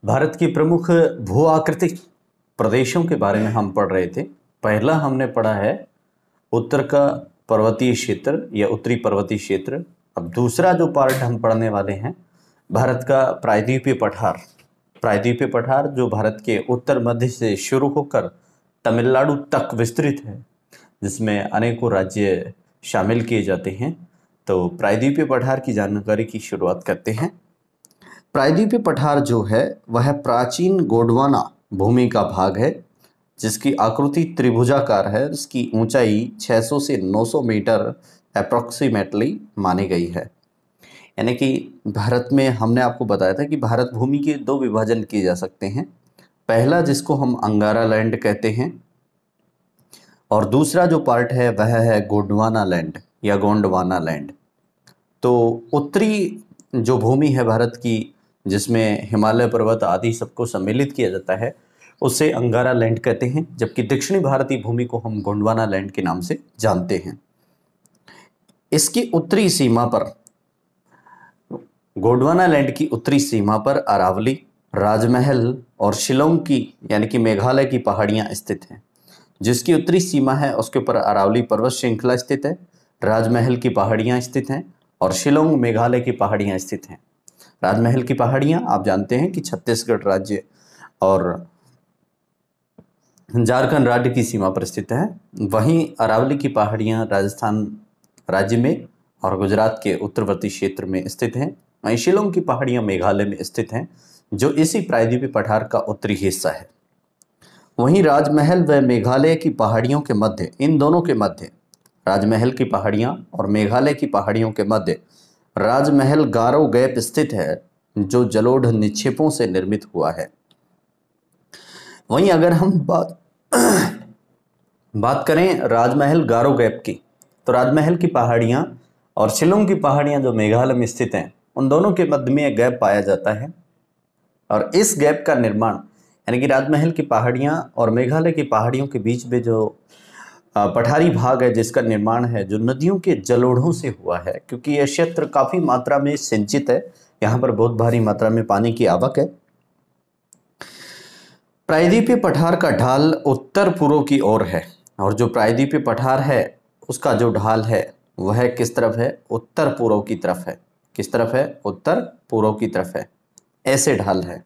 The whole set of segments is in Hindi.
भारत की प्रमुख भू आकृतिक प्रदेशों के बारे में हम पढ़ रहे थे। पहला हमने पढ़ा है उत्तर का पर्वतीय क्षेत्र या उत्तरी पर्वतीय क्षेत्र। अब दूसरा जो पार्ट हम पढ़ने वाले हैं भारत का प्रायद्वीपीय पठार। प्रायद्वीपीय पठार जो भारत के उत्तर मध्य से शुरू होकर तमिलनाडु तक विस्तृत है, जिसमें अनेकों राज्य शामिल किए जाते हैं। तो प्रायद्वीपीय पठार की जानकारी की शुरुआत करते हैं। प्रायद्वीपीय पठार जो है वह प्राचीन गोंडवाना भूमि का भाग है, जिसकी आकृति त्रिभुजाकार है। इसकी ऊंचाई 600 से 900 मीटर अप्रॉक्सीमेटली मानी गई है। यानी कि भारत में हमने आपको बताया था कि भारत भूमि के दो विभाजन किए जा सकते हैं। पहला जिसको हम अंगारा लैंड कहते हैं, और दूसरा जो पार्ट है वह है गोंडवाना लैंड या गोंडवाना लैंड। तो उत्तरी जो भूमि है भारत की, जिसमें हिमालय पर्वत आदि सबको सम्मिलित किया जाता है, उसे अंगारा लैंड कहते हैं, जबकि दक्षिणी भारतीय भूमि को हम गोंडवाना लैंड के नाम से जानते हैं। इसकी उत्तरी सीमा पर, गोंडवाना लैंड की उत्तरी सीमा पर अरावली, राजमहल और शिलोंग की यानी कि मेघालय की पहाड़ियां स्थित हैं। जिसकी उत्तरी सीमा है उसके ऊपर अरावली पर्वत श्रृंखला स्थित है, राजमहल की पहाड़ियां स्थित हैं और शिलोंग मेघालय की पहाड़ियां स्थित हैं। राजमहल की पहाड़ियां आप जानते हैं कि छत्तीसगढ़ राज्य और झारखंड राज्य की सीमा पर स्थित है। वहीं अरावली की पहाड़ियां राजस्थान राज्य में और गुजरात के उत्तरवर्ती क्षेत्र में स्थित हैं। वहीं शिलोंग की पहाड़ियां मेघालय में स्थित हैं, जो इसी प्रायद्वीपीय पठार का उत्तरी हिस्सा है। वहीं राजमहल व मेघालय की पहाड़ियों के मध्य, इन दोनों के मध्य, राजमहल की पहाड़ियां और मेघालय की पहाड़ियों के मध्य राजमहल गारो गैप स्थित है, जो जलोढ़ निक्षेपों से निर्मित हुआ है। वहीं अगर हम बात करें राजमहल गारो गैप की, तो राजमहल की पहाड़ियां और शिलोंग की पहाड़ियां जो मेघालय में स्थित हैं, उन दोनों के मध्य में एक गैप पाया जाता है। और इस गैप का निर्माण, यानी कि राजमहल की पहाड़ियां और मेघालय की पहाड़ियों के बीच में जो पठारी भाग है, जिसका निर्माण है, जो नदियों के जलोढ़ों से हुआ है, क्योंकि यह क्षेत्र काफ़ी मात्रा में सिंचित है। यहाँ पर बहुत भारी मात्रा में पानी की आवक है। प्रायद्वीपीय पठार का ढाल उत्तर पूर्व की ओर है, और जो प्रायद्वीपीय पठार है उसका जो ढाल है वह किस तरफ है? उत्तर पूर्व की तरफ है। किस तरफ है? उत्तर पूर्व की तरफ है। ऐसे ढाल है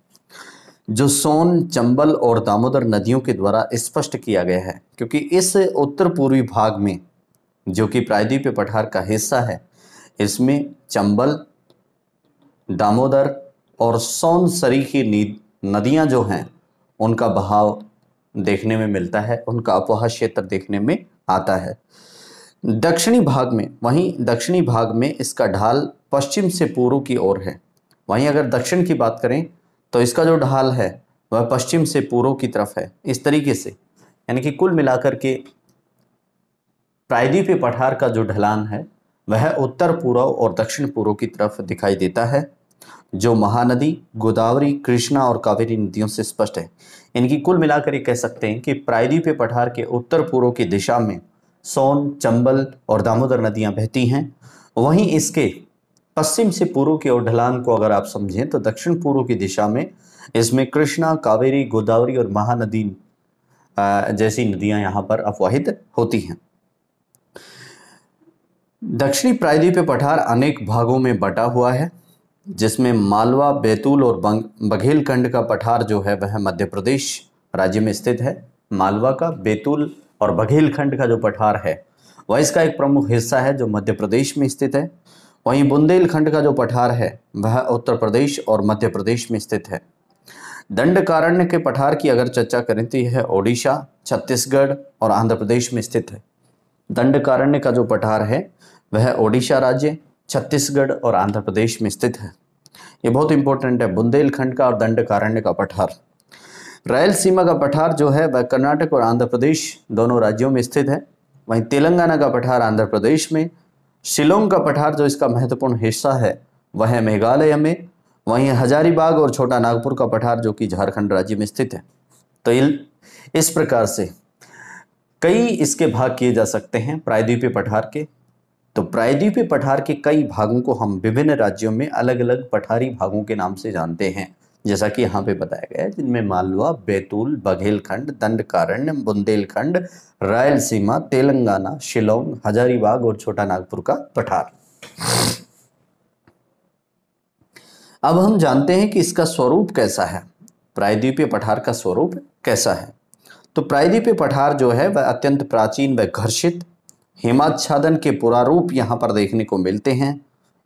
जो सोन, चंबल और दामोदर नदियों के द्वारा स्पष्ट किया गया है, क्योंकि इस उत्तर पूर्वी भाग में जो कि प्रायद्वीपीय पठार का हिस्सा है, इसमें चंबल, दामोदर और सोन सरीखी नदियां जो हैं उनका बहाव देखने में मिलता है, उनका अपवाह क्षेत्र देखने में आता है। दक्षिणी भाग में, वहीं दक्षिणी भाग में इसका ढाल पश्चिम से पूर्व की ओर है। वहीं अगर दक्षिण की बात करें तो इसका जो ढाल है वह पश्चिम से पूर्व की तरफ है। इस तरीके से, यानी कि कुल मिलाकर के प्रायद्वीपीय पठार का जो ढलान है वह उत्तर पूर्व और दक्षिण पूर्व की तरफ दिखाई देता है, जो महानदी गोदावरी, कृष्णा और कावेरी नदियों से स्पष्ट है। इनकी कुल मिलाकर ये कह सकते हैं कि प्रायद्वीपीय पठार के उत्तर पूर्व की दिशा में सोन, चंबल और दामोदर नदियां बहती हैं। वहीं इसके पश्चिम से पूर्व की ओर ढलान को अगर आप समझें तो दक्षिण पूर्व की दिशा में इसमें कृष्णा, कावेरी, गोदावरी और महानदी जैसी नदियां यहाँ पर अपवाहित होती हैं। दक्षिणी प्रायद्वीपीय पठार अनेक भागों में बटा हुआ है, जिसमें मालवा, बैतूल और बघेलखंड का पठार जो है वह मध्य प्रदेश राज्य में स्थित है। मालवा का, बैतूल और बघेलखंड का जो पठार है वह इसका एक प्रमुख हिस्सा है, जो मध्य प्रदेश में स्थित है। वहीं बुंदेलखंड का जो पठार है वह उत्तर प्रदेश और मध्य प्रदेश में स्थित है। दंडकारण्य के पठार की अगर चर्चा करें तो यह ओडिशा, छत्तीसगढ़ और आंध्र प्रदेश में स्थित है। दंडकारण्य का जो पठार है वह ओडिशा राज्य, छत्तीसगढ़ और आंध्र प्रदेश में स्थित है। ये बहुत इंपॉर्टेंट है, बुंदेलखंड का और दंडकारण्य का पठार। रायलसीमा का पठार जो है वह कर्नाटक और आंध्र प्रदेश दोनों राज्यों में स्थित है। वहीं तेलंगाना का पठार आंध्र प्रदेश में, शिलोंग का पठार जो इसका महत्वपूर्ण हिस्सा है वह है मेघालय में। वहीं हजारीबाग और छोटा नागपुर का पठार जो कि झारखंड राज्य में स्थित है। तो इस प्रकार से कई इसके भाग किए जा सकते हैं प्रायद्वीपीय पठार के। तो प्रायद्वीपीय पठार के कई भागों को हम विभिन्न राज्यों में अलग अलग पठारी भागों के नाम से जानते हैं। जैसा कि यहाँ पे बताया गया है, जिनमें मालवा, बैतूल, बघेलखंड, दंडकारण्य, बुंदेलखंड, रायलसीमा, तेलंगाना, शिलोंग, हजारीबाग और छोटा नागपुर का पठार। अब हम जानते हैं कि इसका स्वरूप कैसा है, प्रायद्वीपीय पठार का स्वरूप कैसा है। तो प्रायद्वीपीय पठार जो है वह अत्यंत प्राचीन व घर्षित हिमाच्छादन के पुरारूप यहाँ पर देखने को मिलते हैं।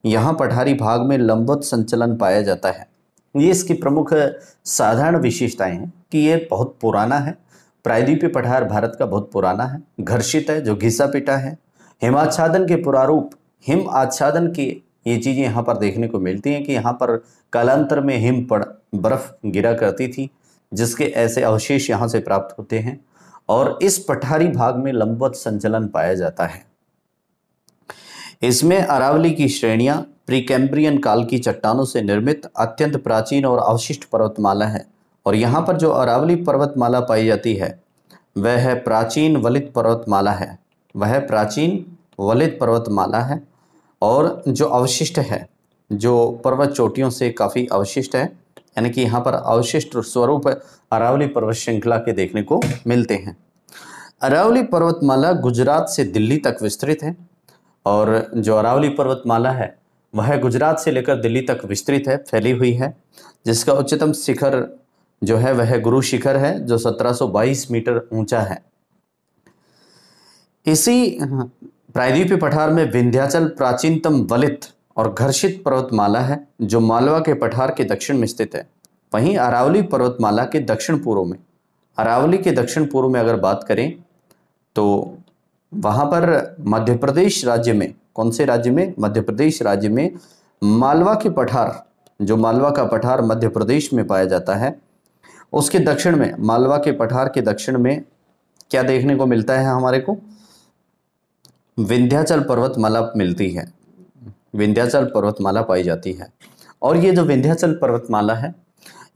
यहाँ पठारी भाग में लंबवत संचलन पाया जाता है। ये इसकी प्रमुख साधारण विशेषताएं हैं कि ये बहुत पुराना है। प्रायद्वीपीय पठार भारत का बहुत पुराना है, घर्षित है, जो घिसा पिटा है, हिमाच्छादन के पुरारूप, हिम आच्छादन की ये चीज़ें यहाँ पर देखने को मिलती हैं कि यहाँ पर कालांतर में हिम पड़ बर्फ गिरा करती थी, जिसके ऐसे अवशेष यहाँ से प्राप्त होते हैं और इस पठारी भाग में लंबवत संचलन पाया जाता है। इसमें अरावली की श्रेणियां प्रीकैम्ब्रियन काल की चट्टानों से निर्मित अत्यंत प्राचीन और अवशिष्ट पर्वतमाला है और यहाँ पर जो अरावली पर्वतमाला पाई जाती है वह है प्राचीन वलित पर्वतमाला है, वह प्राचीन वलित पर्वतमाला है और जो अवशिष्ट है, जो पर्वत चोटियों से काफ़ी अवशिष्ट है, यानी कि यहाँ पर अवशिष्ट स्वरूप अरावली पर्वत श्रृंखला के देखने को मिलते हैं। अरावली पर्वतमाला गुजरात से दिल्ली तक विस्तृत है और जो अरावली पर्वतमाला है वह गुजरात से लेकर दिल्ली तक विस्तृत है, फैली हुई है, जिसका उच्चतम शिखर जो है वह गुरु शिखर है जो 1722 मीटर ऊंचा है। इसी प्रायद्वीपीय पठार में विंध्याचल प्राचीनतम वलित और घर्षित पर्वतमाला है जो मालवा के पठार के दक्षिण में स्थित है। वहीं अरावली पर्वतमाला के दक्षिण पूर्व में, अरावली के दक्षिण पूर्व में अगर बात करें तो वहाँ पर मध्य प्रदेश राज्य में, कौन से राज्य में? मध्य प्रदेश राज्य में मालवा के पठार, जो मालवा का पठार मध्य प्रदेश में पाया जाता है, उसके दक्षिण में, मालवा के पठार के दक्षिण में क्या देखने को मिलता है हमारे को? विंध्याचल पर्वतमाला मिलती है, विंध्याचल पर्वतमाला पाई जाती है। और ये जो विंध्याचल पर्वतमाला है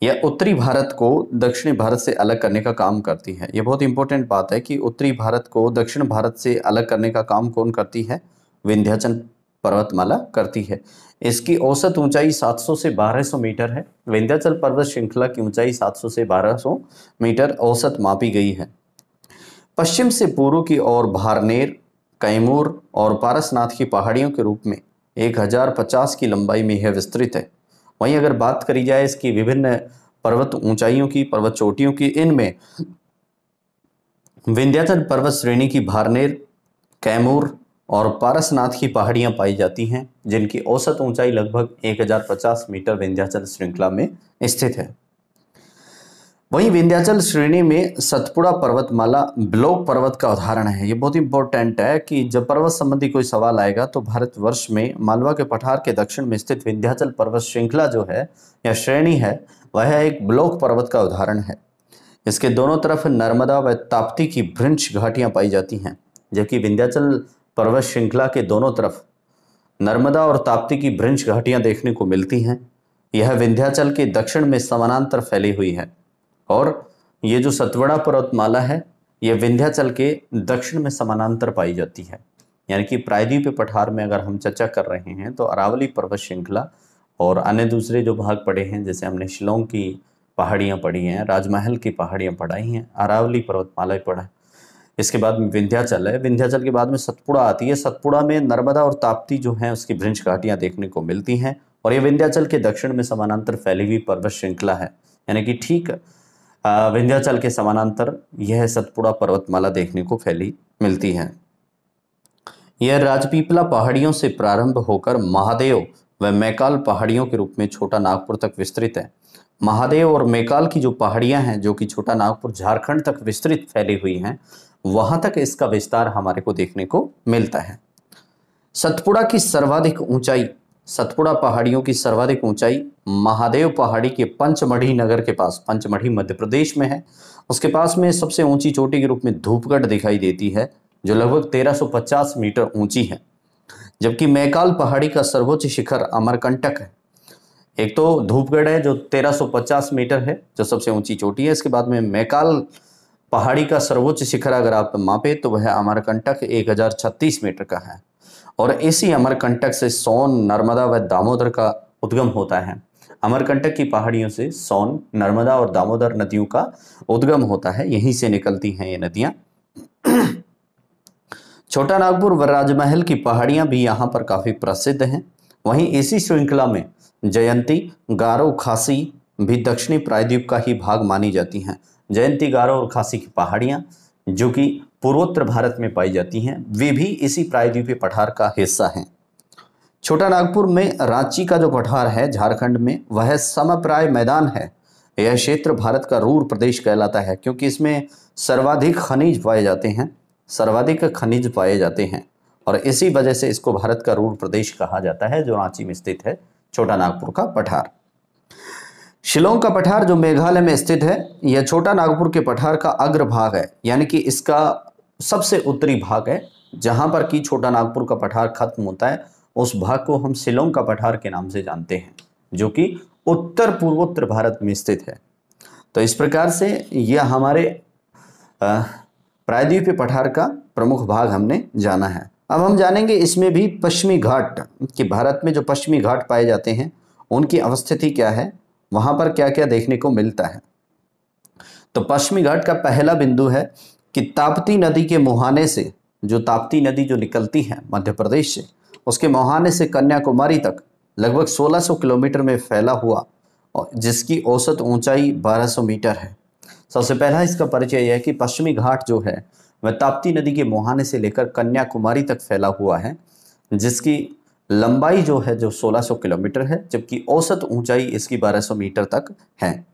यह उत्तरी भारत को दक्षिणी भारत से अलग करने का काम करती है। ये बहुत इंपॉर्टेंट बात है कि उत्तरी भारत को दक्षिण भारत से अलग करने का काम कौन करती है? विंध्याचल पर्वतमाला करती है। इसकी औसत ऊंचाई 700 से 1200 मीटर है। विंध्याचल पर्वत श्रृंखला की ऊंचाई 700 से 1200 मीटर औसत मापी गई है। पश्चिम से पूर्व की ओर भारनेर, कैमूर और पारसनाथ की पहाड़ियों के रूप में 1050 की लंबाई में यह विस्तृत है। वहीं अगर बात करी जाए इसकी विभिन्न पर्वत ऊंचाइयों की, पर्वत चोटियों की, इनमें विंध्याचल पर्वत श्रेणी की भारनेर, कैमूर और पारसनाथ की पहाड़ियां पाई जाती हैं, जिनकी औसत ऊंचाई लगभग 1050 मीटर विंध्याचल श्रृंखला में स्थित है। वहीं विंध्याचल श्रेणी में सतपुड़ा पर्वतमाला ब्लॉक पर्वत का उदाहरण है। ये बहुत इंपॉर्टेंट है कि जब पर्वत संबंधी कोई सवाल आएगा तो भारतवर्ष में मालवा के पठार के दक्षिण में स्थित विंध्याचल पर्वत श्रृंखला जो है या श्रेणी है वह एक ब्लॉक पर्वत का उदाहरण है। इसके दोनों तरफ नर्मदा व ताप्ती की भृंश घाटियां पाई जाती हैं, जबकि विंध्याचल पर्वत श्रृंखला के दोनों तरफ नर्मदा और ताप्ती की भृंश घाटियां देखने को मिलती हैं। यह विंध्याचल के दक्षिण में समानांतर फैली हुई है और ये जो सतपुड़ा पर्वतमाला है यह विंध्याचल के दक्षिण में समानांतर पाई जाती है। यानी कि प्रायद्वीपीय पठार में अगर हम चर्चा कर रहे हैं तो अरावली पर्वत श्रृंखला और अन्य दूसरे जो भाग पड़े हैं, जैसे हमने शिलोंग की पहाड़ियाँ पढ़ी हैं, राजमहल की पहाड़ियाँ पढ़ाई हैं, अरावली पर्वतमाला पढ़ा है, इसके बाद में विंध्याचल है, विंध्याचल के बाद में सतपुड़ा आती है। सतपुड़ा में नर्मदा और ताप्ती जो हैं उसकी भृंश घाटियाँ देखने को मिलती हैं और ये विंध्याचल के दक्षिण में समानांतर फैली हुई पर्वत श्रृंखला है। यानी कि ठीक विंध्याचल के समानांतर यह सतपुड़ा पर्वतमाला देखने को फैली मिलती है। यह राजपीपला पहाड़ियों से प्रारंभ होकर महादेव व मैकाल पहाड़ियों के रूप में छोटा नागपुर तक विस्तृत है। महादेव और मैकाल की जो पहाड़ियां हैं जो कि छोटा नागपुर झारखंड तक विस्तृत फैली हुई हैं, वहां तक इसका विस्तार हमारे को देखने को मिलता है। सतपुड़ा की सर्वाधिक ऊंचाई, सतपुड़ा पहाड़ियों की सर्वाधिक ऊंचाई महादेव पहाड़ी के पंचमढ़ी नगर के पास, पंचमढ़ी मध्य प्रदेश में है, उसके पास में सबसे ऊंची चोटी के रूप में धूपगढ़ दिखाई देती है जो लगभग 1350 मीटर ऊंची है। जबकि मैकाल पहाड़ी का सर्वोच्च शिखर अमरकंटक है। एक तो धूपगढ़ है जो 1350 मीटर है जो सबसे ऊंची चोटी है, इसके बाद में मैकाल पहाड़ी का सर्वोच्च शिखर अगर आप मापे तो वह अमरकंटक 1036 मीटर का है। और इसी अमरकंटक से सोन, नर्मदा व दामोदर का उद्गम होता है। अमरकंटक की पहाड़ियों से सोन, नर्मदा और दामोदर नदियों का उद्गम होता है, यहीं से निकलती हैं ये नदियां। छोटा नागपुर व राजमहल की पहाड़ियां भी यहाँ पर काफी प्रसिद्ध हैं। वहीं इसी श्रृंखला में जयंती, गारो, खासी भी दक्षिणी प्रायद्वीप का ही भाग मानी जाती हैं। जयंती, गारो और खासी की पहाड़ियां जो कि पूर्वोत्तर भारत में पाई जाती हैं, वे भी इसी प्रायद्वीपीय पठार का हिस्सा हैं। छोटा नागपुर में रांची का जो पठार है झारखंड में, वह समप्राय मैदान है। यह क्षेत्र भारत का रूर प्रदेश कहलाता है क्योंकि इसमें सर्वाधिक खनिज पाए जाते हैं और इसी वजह से इसको भारत का रूर प्रदेश कहा जाता है, जो रांची में स्थित है छोटा नागपुर का पठार। शिलोंग का पठार जो मेघालय में स्थित है, यह छोटा नागपुर के पठार का अग्रभाग है, यानी कि इसका सबसे उत्तरी भाग है। जहां पर कि छोटा नागपुर का पठार खत्म होता है, उस भाग को हम शिलोंग का पठार के नाम से जानते हैं, जो कि उत्तर पूर्वोत्तर भारत में स्थित है। तो इस प्रकार से यह हमारे प्रायद्वीपीय पठार का प्रमुख भाग हमने जाना है। अब हम जानेंगे इसमें भी पश्चिमी घाट, कि भारत में जो पश्चिमी घाट पाए जाते हैं उनकी अवस्थिति क्या है, वहां पर क्या क्या देखने को मिलता है। तो पश्चिमी घाट का पहला बिंदु है कि ताप्ती नदी के मुहाने से, जो ताप्ती नदी जो निकलती है मध्य प्रदेश से, उसके मुहाने से कन्याकुमारी तक लगभग 1600 किलोमीटर में फैला हुआ, और जिसकी औसत ऊंचाई 1200 मीटर है। सबसे पहला इसका परिचय यह है कि पश्चिमी घाट जो है वह ताप्ती नदी के मुहाने से लेकर कन्याकुमारी तक फैला हुआ है, जिसकी लंबाई जो है जो 1600 किलोमीटर है, जबकि औसत ऊंचाई इसकी 1200 मीटर तक है।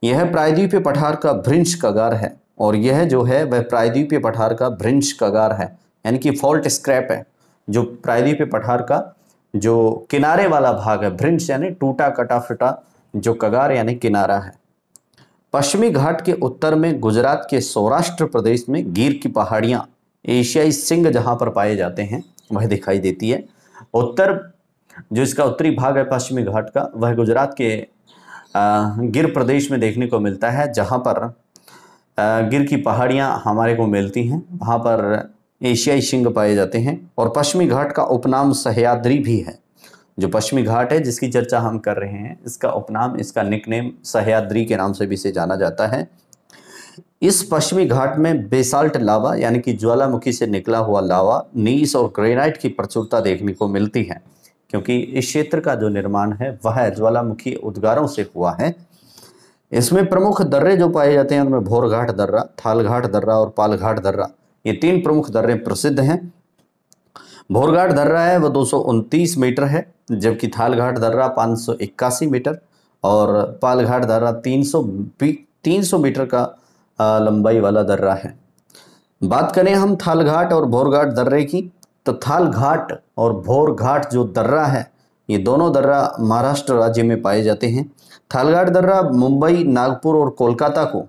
यह प्रायद्वीपीय पठार का भ्रंश कगार है, और यह जो है वह प्रायद्वीपीय पठार का भ्रंश कगार है, यानी कि फॉल्ट स्क्रैप है। जो प्रायद्वीपीय पठार का जो किनारे वाला भाग है, भ्रंश यानी टूटा कटा फिटा, जो कगार यानी किनारा है। पश्चिमी घाट के उत्तर में गुजरात के सौराष्ट्र प्रदेश में गिर की पहाड़ियां, एशियाई सिंह जहां पर पाए जाते हैं वह दिखाई देती है। उत्तर जो इसका उत्तरी भाग है पश्चिमी घाट का, वह गुजरात के गिर प्रदेश में देखने को मिलता है, जहां पर गिर की पहाड़ियां हमारे को मिलती हैं, वहां पर एशियाई सिंह पाए जाते हैं। और पश्चिमी घाट का उपनाम सह्याद्री भी है। जो पश्चिमी घाट है जिसकी चर्चा हम कर रहे हैं, इसका उपनाम, इसका निकनेम सह्याद्री के नाम से भी इसे जाना जाता है। इस पश्चिमी घाट में बेसाल्ट लावा, यानी कि ज्वालामुखी से निकला हुआ लावा, नीस और ग्रेनाइट की प्रचुरता देखने को मिलती है, क्योंकि इस क्षेत्र का जो निर्माण है वह ज्वालामुखी उद्गारों से हुआ है। इसमें प्रमुख दर्रे जो पाए जाते हैं उनमें भोरघाट दर्रा, थालघाट दर्रा और पालघाट दर्रा, ये 3 प्रमुख दर्रे प्रसिद्ध हैं। भोरघाट दर्रा है वह 229 मीटर है, जबकि थालघाट दर्रा 581 मीटर और पालघाट दर्रा 300 मीटर का लंबाई वाला दर्रा है। बात करें हम थालघाट और भोरघाट दर्रे की, तो थालघाट और भोरघाट जो दर्रा है, ये दोनों दर्रा महाराष्ट्र राज्य में पाए जाते हैं। थालघाट दर्रा मुंबई, नागपुर और कोलकाता को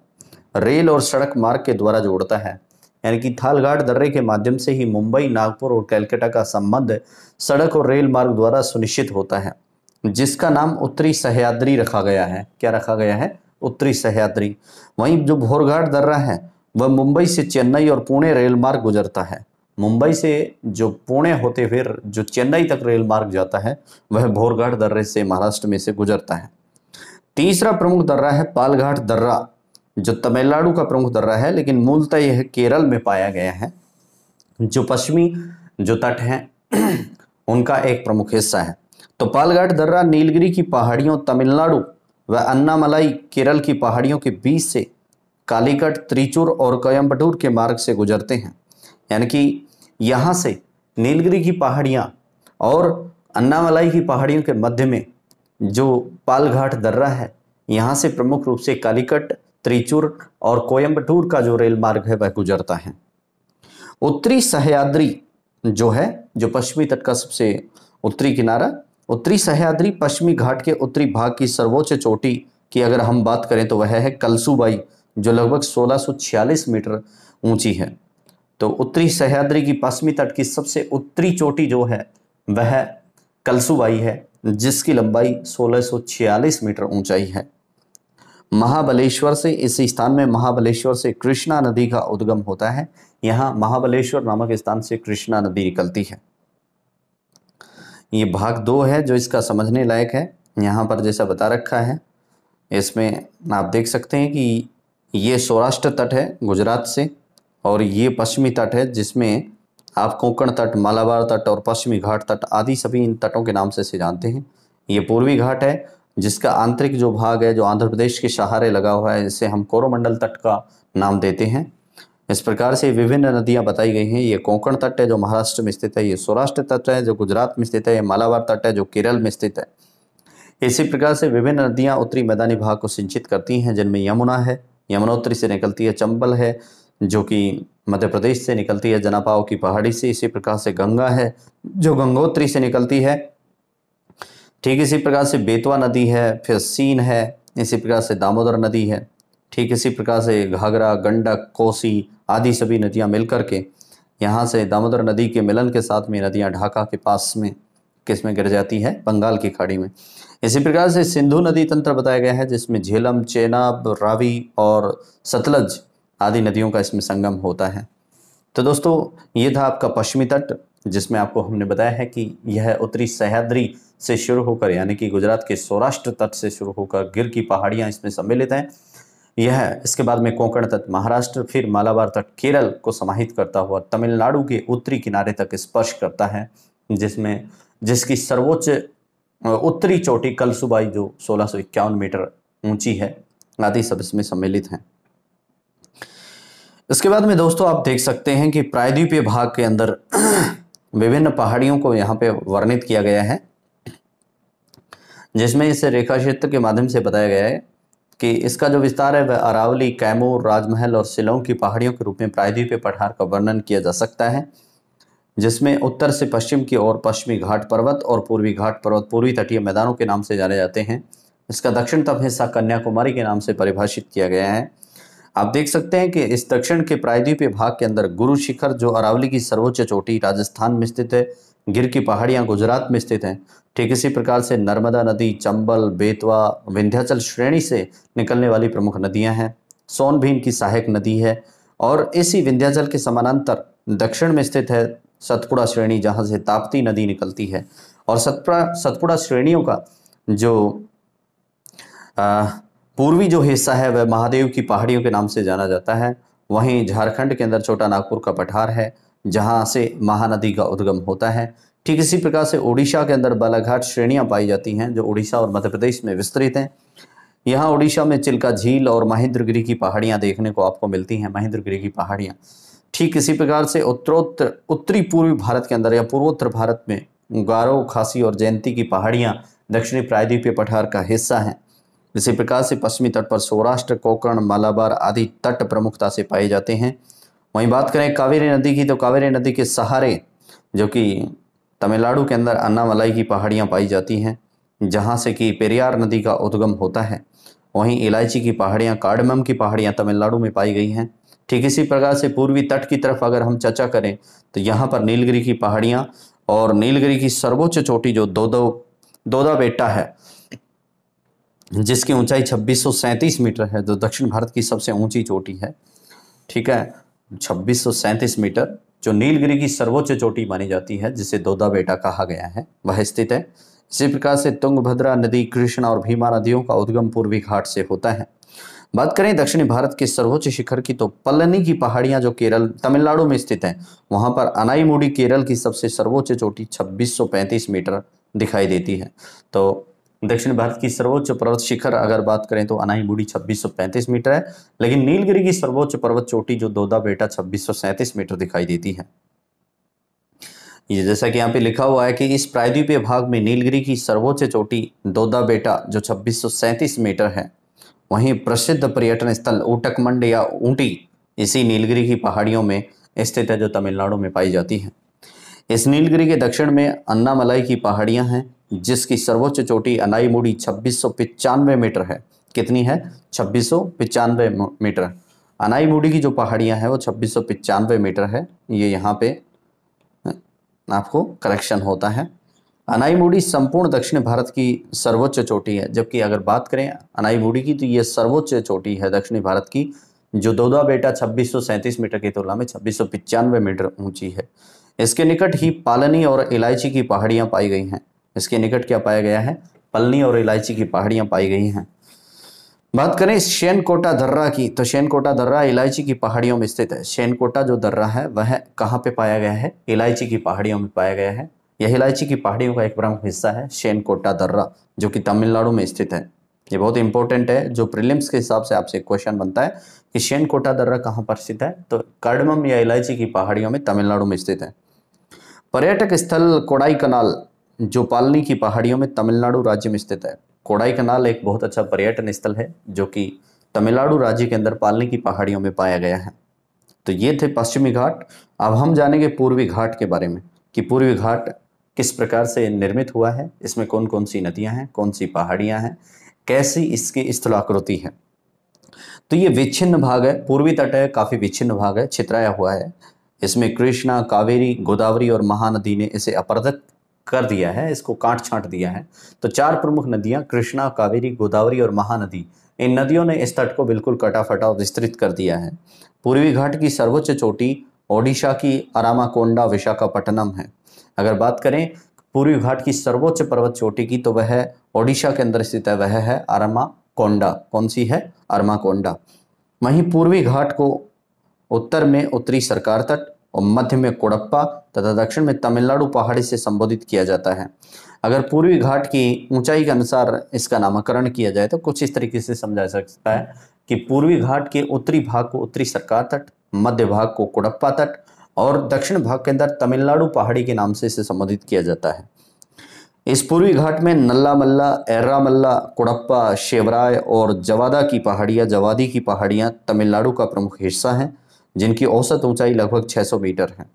रेल और सड़क मार्ग के द्वारा जोड़ता है, यानी कि थालघाट दर्रे के माध्यम से ही मुंबई, नागपुर और कलकत्ता का संबंध सड़क और रेल मार्ग द्वारा सुनिश्चित होता है, जिसका नाम उत्तरी सह्याद्री रखा गया है। क्या रखा गया है? उत्तरी सह्याद्री। वहीं जो भोरघाट दर्रा है वह मुंबई से चेन्नई और पुणे रेल मार्ग गुजरता है। मुंबई से जो पुणे होते हुए जो चेन्नई तक रेल मार्ग जाता है, वह भोरघाट दर्रे से महाराष्ट्र में से गुजरता है। तीसरा प्रमुख दर्रा है पालघाट दर्रा, जो तमिलनाडु का प्रमुख दर्रा है, लेकिन मूलतः यह केरल में पाया गया है। जो पश्चिमी जो तट हैं उनका एक प्रमुख हिस्सा है। तो पालघाट दर्रा नीलगिरी की पहाड़ियों, तमिलनाडु व अन्नामलाई केरल की पहाड़ियों के बीच से कालीकट, त्रिचूर और कोयम्बटूर के मार्ग से गुजरते हैं। यानी कि यहाँ से नीलगिरी की पहाड़ियाँ और अन्नामलाई की पहाड़ियों के मध्य में जो पालघाट दर्रा है, यहाँ से प्रमुख रूप से कालीकट, त्रिचूर और कोयम्बटूर का जो रेल मार्ग है वह गुजरता है। उत्तरी सह्याद्री जो है, जो पश्चिमी तट का सबसे उत्तरी किनारा, उत्तरी सह्याद्री पश्चिमी घाट के उत्तरी भाग की सर्वोच्च चोटी की अगर हम बात करें तो वह है कलसूबाई, जो लगभग 1646 मीटर ऊंची है। तो उत्तरी सह्याद्री की पश्चिमी तट की सबसे उत्तरी चोटी जो है वह कलसूबाई है, जिसकी लंबाई 1646 मीटर ऊंचाई है। महाबलेश्वर से, इस स्थान में महाबलेश्वर से कृष्णा नदी का उद्गम होता है। यहाँ महाबलेश्वर नामक स्थान से कृष्णा नदी निकलती है। ये भाग 2 है जो इसका समझने लायक है। यहाँ पर जैसा बता रखा है, इसमें आप देख सकते हैं कि ये सौराष्ट्र तट है गुजरात से, और ये पश्चिमी तट है जिसमें आप कोंकण तट, मालाबार तट और पश्चिमी घाट तट आदि सभी इन तटों के नाम से जानते हैं। ये पूर्वी घाट है जिसका आंतरिक जो भाग है, जो आंध्र प्रदेश के सहारे लगा हुआ है, इसे हम कोरोमंडल तट का नाम देते हैं। इस प्रकार से विभिन्न नदियां बताई गई हैं। ये कोंकण तट है जो महाराष्ट्र में स्थित है, ये सौराष्ट्र तट है जो गुजरात में स्थित है, ये मालाबार तट है जो केरल में स्थित है। इसी प्रकार से विभिन्न नदियां उत्तरी मैदानी भाग को सिंचित करती हैं, जिनमें यमुना है, यमुनोत्री से निकलती है, चंबल है जो कि मध्य प्रदेश से निकलती है जनापाव की पहाड़ी से। इसी प्रकार से गंगा है जो गंगोत्री से निकलती है। ठीक इसी प्रकार से बेतवा नदी है, फिर सीन है, इसी प्रकार से दामोदर नदी है। ठीक इसी प्रकार से घाघरा, गंडक, कोसी आदि सभी नदियां मिलकर के यहाँ से दामोदर नदी के मिलन के साथ में नदियां ढाका के पास में किसमें गिर जाती है, बंगाल की खाड़ी में। इसी प्रकार से सिंधु नदी तंत्र बताया गया है जिसमें झेलम, चेनाब, रावी और सतलज आदि नदियों का इसमें संगम होता है। तो दोस्तों ये था आपका पश्चिमी तट, जिसमें आपको हमने बताया है कि यह उत्तरी सह्याद्री से शुरू होकर यानी कि गुजरात के सौराष्ट्र तट से शुरू होकर गिर की पहाड़ियां इसमें सम्मिलित हैं। यह इसके बाद में कोंकण तट महाराष्ट्र, फिर मालाबार तट केरल को समाहित करता हुआ तमिलनाडु के उत्तरी किनारे तक स्पर्श करता है, जिसकी सर्वोच्च उत्तरी चोटी कलसुबाई जो 1651 मीटर ऊंची है आदि सब इसमें सम्मिलित हैं। इसके बाद में दोस्तों आप देख सकते हैं कि प्रायद्वीपीय भाग के अंदर विभिन्न पहाड़ियों को यहाँ पे वर्णित किया गया है, जिसमें इसे रेखा क्षेत्र के माध्यम से बताया गया है कि इसका जो विस्तार है वह अरावली, कैमूर, राजमहल और शिलांग की पहाड़ियों के रूप में प्रायद्वीपीय पठार का वर्णन किया जा सकता है, जिसमें उत्तर से पश्चिम की ओर पश्चिमी घाट पर्वत और पूर्वी घाट पर्वत पूर्वी तटीय मैदानों के नाम से जाने जाते हैं। इसका दक्षिणतम हिस्सा कन्याकुमारी के नाम से परिभाषित किया गया है। आप देख सकते हैं कि इस दक्षिण के प्रायद्वीपीय भाग के अंदर गुरु शिखर जो अरावली की सर्वोच्च चोटी राजस्थान में स्थित है, गिर की पहाड़ियां गुजरात में स्थित हैं। ठीक इसी प्रकार से नर्मदा नदी, चंबल, बेतवा, विंध्याचल श्रेणी से निकलने वाली प्रमुख नदियां हैं। सोन भी इनकी सहायक नदी है, और इसी विंध्याचल के समानांतर दक्षिण में स्थित है सतपुड़ा श्रेणी, जहां से ताप्ती नदी निकलती है। और सतपुड़ा श्रेणियों का जो पूर्वी जो हिस्सा है वह महादेव की पहाड़ियों के नाम से जाना जाता है। वहीं झारखंड के अंदर छोटा नागपुर का पठार है जहां से महानदी का उद्गम होता है। ठीक इसी प्रकार से उड़ीसा के अंदर बालाघाट श्रेणियां पाई जाती हैं जो उड़ीसा और मध्य प्रदेश में विस्तृत हैं। यहाँ उड़ीसा में चिल्का झील और महेंद्रगिरी की पहाड़ियां देखने को आपको मिलती हैं, महेंद्रगिरी की पहाड़ियां। ठीक इसी प्रकार से उत्तरी पूर्वी भारत के अंदर या पूर्वोत्तर भारत में गारो, खासी और जयंती की पहाड़ियां दक्षिणी प्रायद्वीपीय पठार का हिस्सा हैं। इसी प्रकार से पश्चिमी तट पर सौराष्ट्र, कोंकण, मालाबार आदि तट प्रमुखता से पाए जाते हैं। वहीं बात करें कावेरी नदी की, तो कावेरी नदी के सहारे जो कि तमिलनाडु के अंदर अन्नामलाई की पहाड़ियां पाई जाती हैं, जहां से कि पेरियार नदी का उद्गम होता है। वहीं इलायची की पहाड़ियां, कार्डमम की पहाड़ियां तमिलनाडु में पाई गई हैं। ठीक इसी प्रकार से पूर्वी तट की तरफ अगर हम चर्चा करें तो यहाँ पर नीलगिरी की पहाड़ियाँ और नीलगिरी की सर्वोच्च चोटी जो दोदा बेटा है, जिसकी ऊंचाई 2637 मीटर है, जो दक्षिण भारत की सबसे ऊंची चोटी है। ठीक है, 2637 मीटर जो नीलगिरी की सर्वोच्च चोटी मानी जाती है, जिसे दोदा बेटा कहा गया है, वह स्थित है। इसी प्रकार से तुंगभद्रा नदी, कृष्णा और भीमा नदियों का उद्गम पूर्वी घाट से होता है। बात करें दक्षिणी भारत के सर्वोच्च शिखर की, तो पल्लनी की पहाड़ियां जो केरल तमिलनाडु में स्थित हैं, वहां पर अनाईमुडी केरल की सबसे सर्वोच्च चोटी 2635 मीटर दिखाई देती है। तो दक्षिण भारत की सर्वोच्च पर्वत शिखर अगर बात करें तो अनाईमुडी 2635 मीटर है, लेकिन नीलगिरी की सर्वोच्च पर्वत चोटी जो दोदा बेटा 2637 मीटर दिखाई देती है। ये जैसा कि यहाँ पे लिखा हुआ है कि इस प्रायद्वीपीय भाग में नीलगिरी की सर्वोच्च चोटी दोदा बेटा जो 2637 मीटर है। वहीं प्रसिद्ध पर्यटन स्थल ऊटकमंड या ऊटी इसी नीलगिरी की पहाड़ियों में स्थित है, जो तमिलनाडु में पाई जाती है। इस नीलगिरी के दक्षिण में अन्नामलाई की पहाड़ियां हैं, जिसकी सर्वोच्च चोटी अनाईमुडी 2695 मीटर है। कितनी है? 2695 मीटर। अनाईमुडी की जो पहाड़ियां हैं वो 2695 मीटर है। ये यहाँ पे आपको करेक्शन होता है। अनाईमुडी संपूर्ण दक्षिण भारत की सर्वोच्च चोटी है, जबकि अगर बात करें अनाईमुडी की तो ये सर्वोच्च चोटी है दक्षिणी भारत की, जो दोदा बेटा 2637 मीटर की तुलना में 2695 मीटर ऊंची है। इसके निकट ही पालनी और इलायची की पहाड़ियां पाई गई हैं। इसके निकट क्या पाया गया है? पलनी और इलायची की पहाड़ियां पाई गई हैं। बात करें शेनकोटा दर्रा की, तो शेनकोटा दर्रा इलायची की पहाड़ियों में स्थित है। शेनकोटा जो दर्रा है वह कहाँ पे पाया गया है? इलायची की पहाड़ियों में पाया गया है। यह इलायची की पहाड़ियों का एक प्रमुख हिस्सा है शेनकोटा दर्रा, जो कि तमिलनाडु में स्थित है। ये बहुत इंपॉर्टेंट है, जो प्रीलिम्स के हिसाब से आपसे क्वेश्चन बनता है कि शेनकोटा दर्रा कहाँ पर स्थित है, तो कार्डमम या इलायची की पहाड़ियों में तमिलनाडु में स्थित है। पर्यटक स्थल कोडाईकनाल जो पालनी की पहाड़ियों में तमिलनाडु राज्य में स्थित है। कोडाईकनाल एक बहुत अच्छा पर्यटन स्थल है जो कि तमिलनाडु राज्य के अंदर पालनी की पहाड़ियों में पाया गया है। तो ये थे पश्चिमी घाट। अब हम जानेंगे पूर्वी घाट के बारे में कि पूर्वी घाट किस प्रकार से निर्मित हुआ है, इसमें कौन कौन सी नदियां हैं, कौन सी पहाड़ियां हैं, कैसी इसकी स्थलाकृति है। तो ये विच्छिन्न भाग है, पूर्वी तट है, काफी विच्छिन्न भाग है, छितराया हुआ है। इसमें कृष्णा, कावेरी, गोदावरी और महानदी ने इसे अपरदक कर दिया है, इसको काट छांट दिया है। तो चार प्रमुख नदियां कृष्णा, कावेरी, गोदावरी और महानदी, इन नदियों ने इस तट को बिल्कुल कटाफटा और विस्तृत कर दिया है। पूर्वी घाट की सर्वोच्च चोटी ओडिशा की अरामाकोंडा विशाखापट्टनम है। अगर बात करें पूर्वी घाट की सर्वोच्च पर्वत चोटी की, तो वह ओडिशा के अंदर स्थित है, वह है अरामाकोंडा। कौन सी है? अरामाकोंडा। वहीं पूर्वी घाट को उत्तर में उत्तरी सरकार तट और मध्य में कोडप्पा तथा दक्षिण में तमिलनाडु पहाड़ी से संबोधित किया जाता है। अगर पूर्वी घाट की ऊंचाई के अनुसार इसका नामकरण किया जाए तो कुछ इस तरीके से समझा जा सकता है कि पूर्वी घाट के उत्तरी भाग को उत्तरी सरकार तट, मध्य भाग को कोडप्पा तट और दक्षिण भाग के अंदर तमिलनाडु पहाड़ी के नाम से इसे संबोधित किया जाता है। इस पूर्वी घाट में नल्लामल्ला, एर्रामल्ला, कोडप्पा, शेवराय और जवादी की पहाड़ियां तमिलनाडु का प्रमुख हिस्सा हैं, जिनकी औसत ऊंचाई लगभग 600 मीटर है।